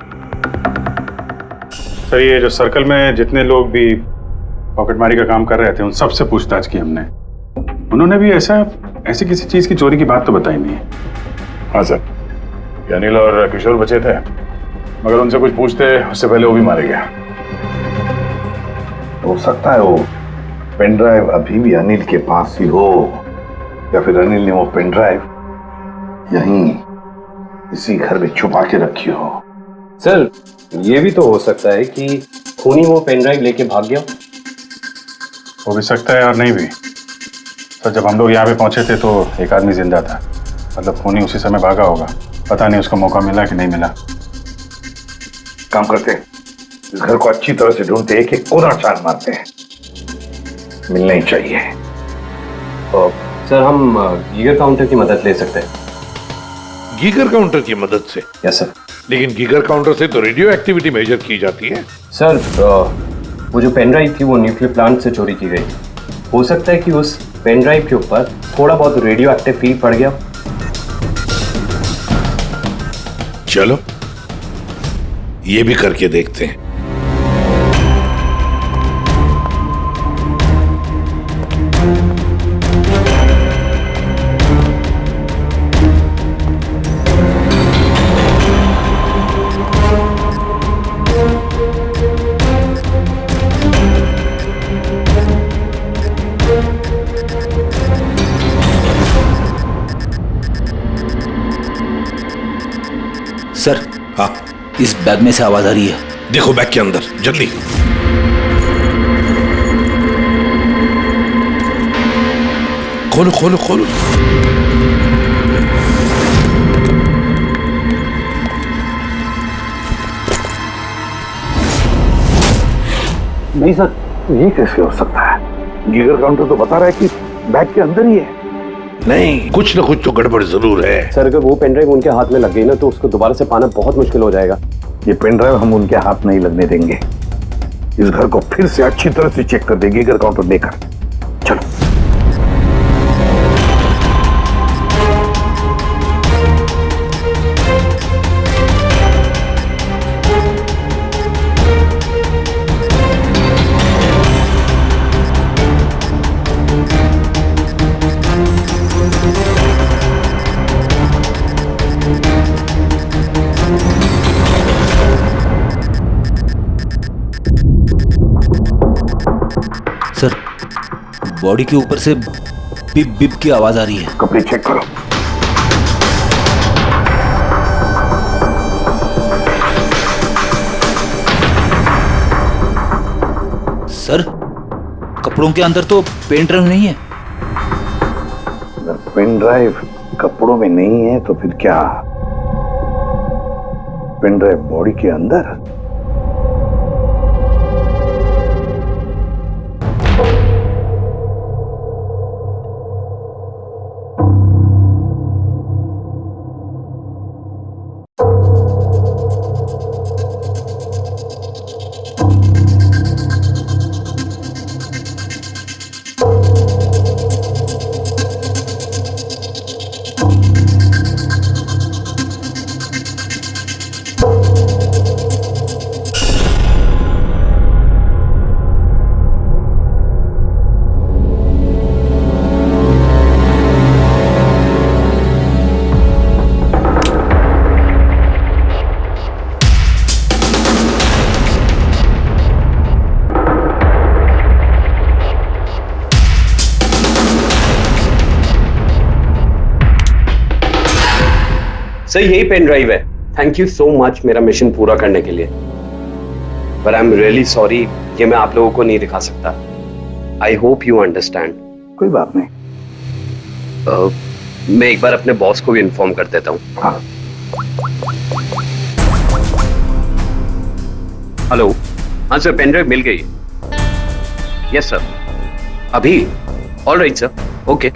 सर ये जो सर्कल में जितने लोग भी पॉकेटमारी का काम कर रहे थे उन सबसे पूछताछ की हमने। उन्होंने भी ऐसी किसी चीज की चोरी की बात तो बताई नहीं है। हाँ सर, ये अनिल और किशोर बचे थे, मगर उनसे कुछ पूछते उससे पहले वो भी मारे गया। हो सकता है वो पेन ड्राइव अभी भी अनिल के पास ही हो, या फिर अनिल ने वो पेन ड्राइव यहीं इसी घर में छुपा के रखी हो। सर ये भी तो हो सकता है कि खूनी वो पेन ड्राइव लेके भाग गया। हो भी सकता है और नहीं भी। सर जब हम लोग यहाँ पे पहुंचे थे तो एक आदमी जिंदा था, मतलब खूनी उसी समय भागा होगा। पता नहीं उसको मौका मिला कि नहीं मिला। काम करते हैं, इस घर को अच्छी तरह से ढूंढते, एक एक कोना छान मारते हैं, मिलना ही चाहिए। और सर हम गीगर काउंटर की मदद ले सकते हैं। गीगर काउंटर की मदद से? Yes sir. लेकिन गीगर काउंटर से तो रेडियो एक्टिविटी मेजर की जाती है। सर वो जो पेन ड्राइव थी वो न्यूक्लियर प्लांट से चोरी की गई। हो सकता है कि उस पेन ड्राइव के ऊपर थोड़ा बहुत रेडियो एक्टिव फील पड़ गया। चलो ये भी करके देखते हैं। सर हाँ, इस बैग में से आवाज आ रही है। देखो बैग के अंदर, जल्दी। खोलो खोलो खोलो। नहीं सर, ये कैसे हो सकता है? गीगर काउंटर तो बता रहा है कि बैग के अंदर ही है। नहीं, कुछ ना कुछ तो गड़बड़ जरूर है। सर अगर वो पेन ड्राइव उनके हाथ में लग गई ना तो उसको दोबारा से पाना बहुत मुश्किल हो जाएगा। ये पेन ड्राइव हम उनके हाथ नहीं लगने देंगे। इस घर को फिर से अच्छी तरह से चेक कर देंगे गीगर काउंटर लेकर। चलो। बॉडी के ऊपर से बिप बिप की आवाज आ रही है। कपड़े चेक करो। सर, कपड़ों के अंदर तो पेन ड्राइव नहीं है। अगर पेन ड्राइव कपड़ों में नहीं है तो फिर क्या? पेन ड्राइव बॉडी के अंदर? सर यही पेन ड्राइव है। थैंक यू सो मच मेरा मिशन पूरा करने के लिए। पर आई एम रियली सॉरी, ये मैं आप लोगों को नहीं दिखा सकता। I hope you understand. कोई बात नहीं। मैं एक बार अपने बॉस को भी इन्फॉर्म कर देता हूँ। हाँ। हेलो, हाँ सर, पेन ड्राइव मिल गई। यस सर, अभी? All right sir, okay.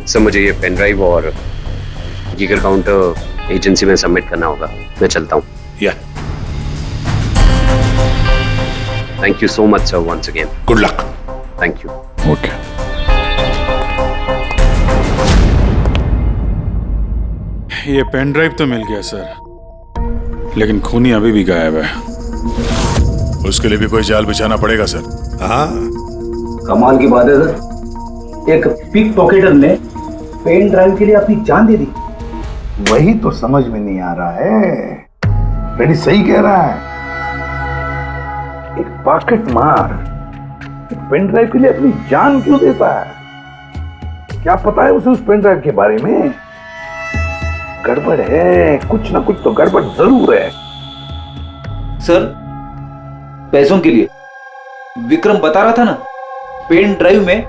Sir मुझे ये पेन ड्राइव और जिगर काउंटर एजेंसी में सबमिट करना होगा। मैं चलता हूँ। या thank you so much sir once again. Good luck. Thank you. Okay. ये पेन ड्राइव तो मिल गया सर, लेकिन खूनी अभी भी गायब है। उसके लिए भी कोई जाल बिछाना पड़ेगा सर। हाँ, कमाल की बात है सर, एक पिक पॉकेटर ने पेन ड्राइव के लिए अपनी जान दे दी। वही तो समझ में नहीं आ रहा है। रेडी सही कह रहा है। एक पॉकेट मार एक पेन ड्राइव के लिए अपनी जान क्यों देता है? क्या पता है उसे उस पेन ड्राइव के बारे में? गड़बड़ है, कुछ ना कुछ तो गड़बड़ जरूर है। सर, पैसों के लिए विक्रम बता रहा था ना, पेन ड्राइव में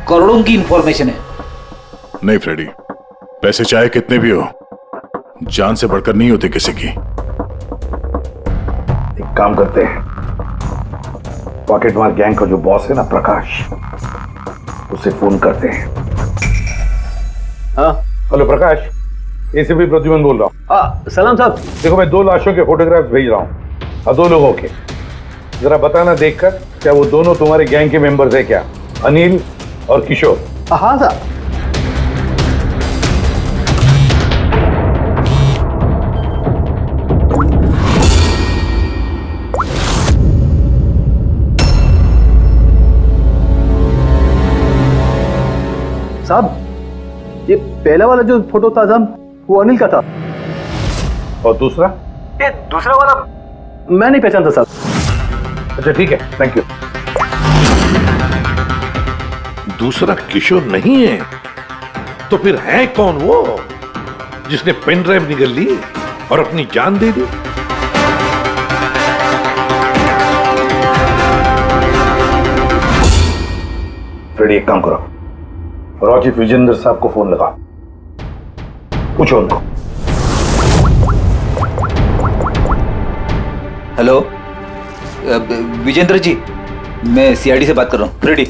करोड़ों की इंफॉर्मेशन है। नहीं फ्रेडी, पैसे चाहे कितने भी हो, जान से बढ़कर नहीं होते किसी की। एक काम करते हैं, पॉकेट मार गैंग का जो बॉस है ना प्रकाश, उसे फोन करते हैं। हाँ हेलो प्रकाश, एसीपी प्रद्युमन बोल रहा हूँ। हाँ सलाम साहब। देखो मैं 2 लाशों के फोटोग्राफ्स भेज रहा हूँ और 2 लोगों के। जरा बताना देखकर क्या वो दोनों तुम्हारे गैंग के मेंबर्स है क्या? अनिल और किशोर। हाँ साहब। साहब, ये पहला वाला जो फोटो था साहब, वो अनिल का था। और दूसरा? ये दूसरा वाला मैं नहीं पहचानता साहब। अच्छा ठीक है, थैंक यू। दूसरा किशोर नहीं है तो फिर है कौन वो जिसने पेन ड्राइव निगल ली और अपनी जान दे दी? फ्रेडी एक काम करो, रॉचिफ विजेंद्र साहब को फोन लगा, पूछो उनको। हेलो विजेंद्र जी, मैं सीआईडी से बात कर रहा हूँ। फ्रेडी,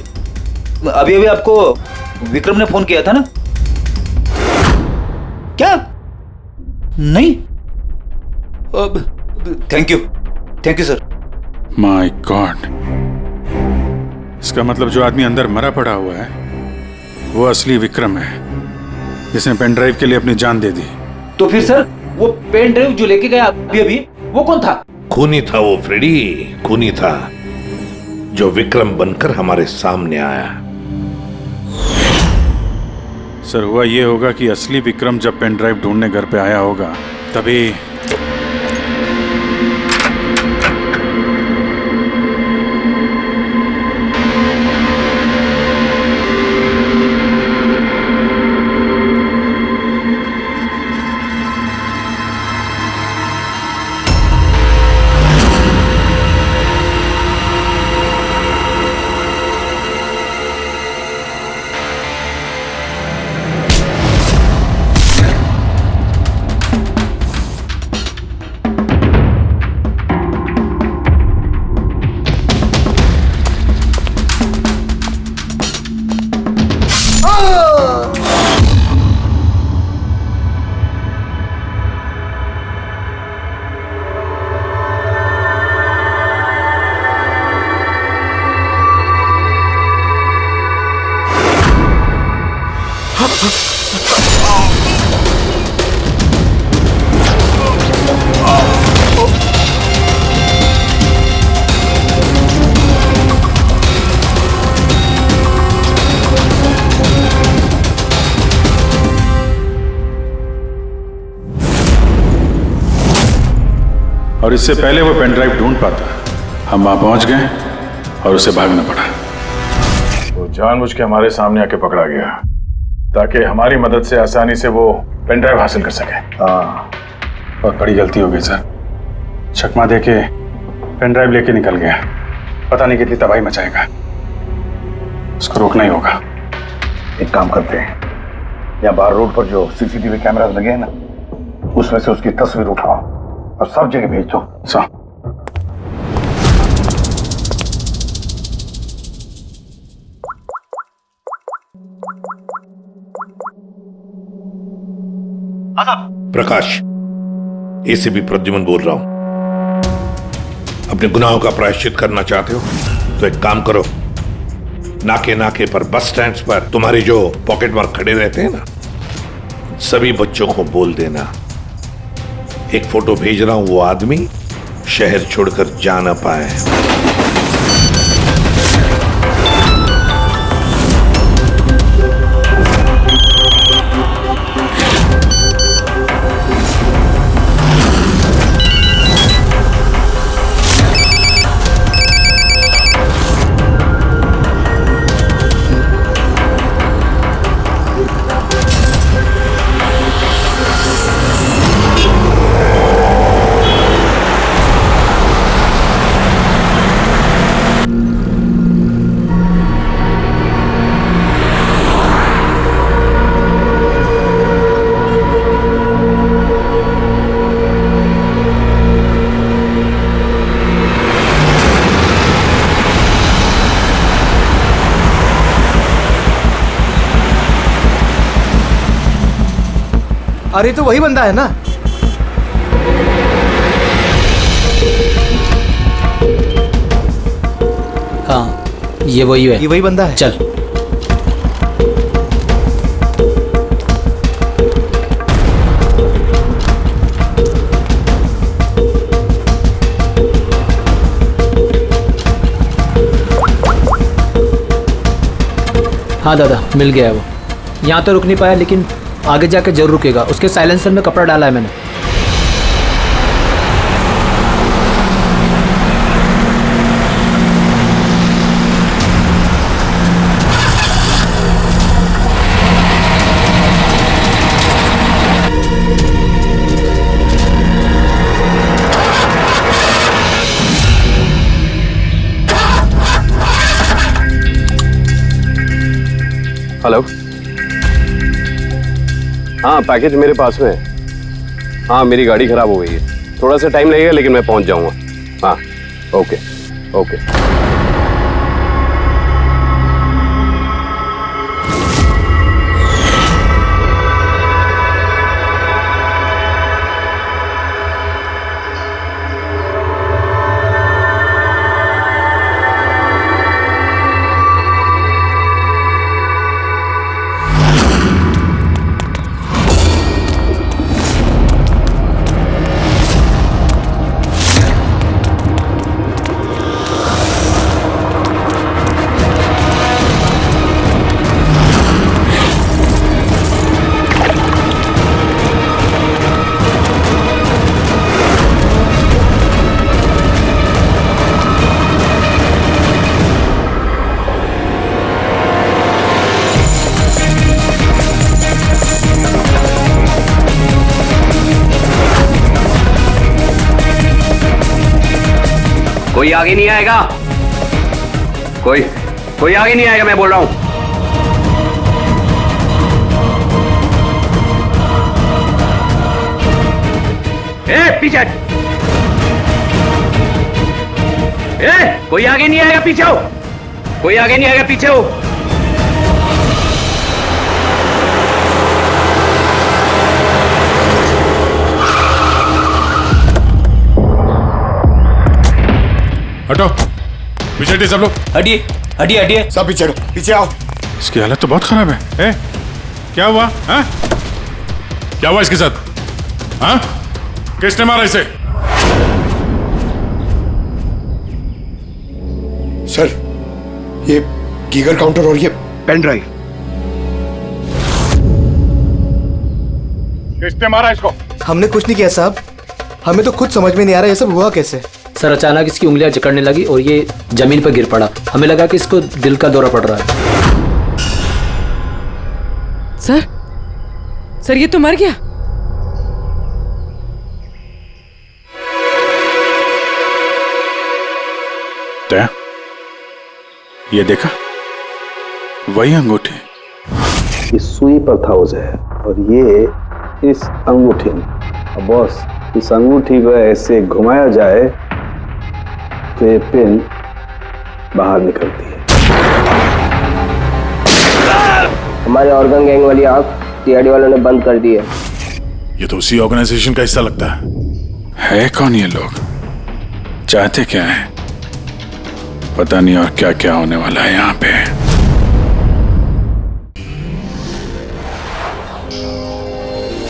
अभी अभी आपको विक्रम ने फोन किया था ना? क्या? नहीं? Thank you sir. My God, इसका मतलब जो आदमी अंदर मरा पड़ा हुआ है वो असली विक्रम है, जिसने पेन ड्राइव के लिए अपनी जान दे दी। तो फिर सर, वो पेन ड्राइव जो लेके गया अभी अभी, वो कौन था? खूनी था वो फ्रेडी, खूनी था जो विक्रम बनकर हमारे सामने आया। सर, हुआ ये होगा कि असली विक्रम जब पेन ड्राइव ढूंढने घर पे आया होगा तभी और इससे पहले वो पेन ड्राइव ढूंढ पाता, हम वहां पहुंच गए और उसे भागना पड़ा। वो जानबूझ के हमारे सामने आके पकड़ा गया ताकि हमारी मदद से आसानी से वो पेन ड्राइव हासिल कर सके। हाँ, बहुत बड़ी गलती हो गई सर। चकमा देके पेन ड्राइव लेके निकल गया, पता नहीं कितनी तबाही मचाएगा। उसको रोकना ही होगा। एक काम करते हैं, यहाँ बाहर रोड पर जो सीसीटीवी कैमरास लगे हैं ना, उसमें से उसकी तस्वीर उठाओ और सब जगह भेज दो। प्रकाश, एसीपी प्रद्युमन बोल रहा हूं। अपने गुनाहों का प्रायश्चित करना चाहते हो तो एक काम करो, नाके नाके पर, बस स्टैंड्स पर तुम्हारे जो पॉकेट मार खड़े रहते हैं ना, सभी बच्चों को बोल देना एक फोटो भेज रहा हूं, वो आदमी शहर छोड़कर जा ना पाए। अरे तो वही बंदा है ना? हाँ, ये वही है। ये वही बंदा है। चल। हाँ दादा, मिल गया है वो। यहाँ तो रुक नहीं पाया, लेकिन आगे जाके जरूर रुकेगा। उसके साइलेंसर में कपड़ा डाला है मैंने। हेलो। हाँ, पैकेज मेरे पास में है। हाँ, मेरी गाड़ी खराब हो गई है, थोड़ा सा टाइम लगेगा लेकिन मैं पहुंच जाऊंगा। हाँ, ओके ओके। कोई आगे नहीं आएगा, कोई आगे नहीं आएगा, मैं बोल रहा हूं। पीछे, कोई आगे नहीं आएगा, पीछे हो। कोई आगे नहीं आएगा, पीछे हो। हटो, पीछे हटिए सब लोग। हटिए हटिए हटिए, सब पीछे हटो, पीछे आओ। इसकी हालत तो बहुत खराब है। क्या हुआ? हाँ? क्या हुआ इसके साथ? हाँ? किसने मारा इसे? सर, ये गीगर काउंटर और ये पेन ड्राइव। किसने मारा इसको? हमने कुछ नहीं किया साहब, हमें तो खुद समझ में नहीं आ रहा ये सब हुआ कैसे। सर अचानक इसकी उंगलियां जकड़ने लगी और ये जमीन पर गिर पड़ा। हमें लगा कि इसको दिल का दौरा पड़ रहा है। सर ये तो मर गया। क्या? ये देखा? वही अंगूठी। इस सुई पर था उसे और ये इस अंगूठी में। अब बॉस, इस अंगूठी को ऐसे घुमाया जाए तो ये पिन बाहर निकलती है। हमारे ऑर्गन गैंग वाली आंख सीआईडी वालों ने बंद कर दी है। ये तो उसी ऑर्गेनाइजेशन का हिस्सा लगता है कौन ये लोग? चाहते क्या है? पता नहीं और क्या क्या होने वाला है यहाँ पे।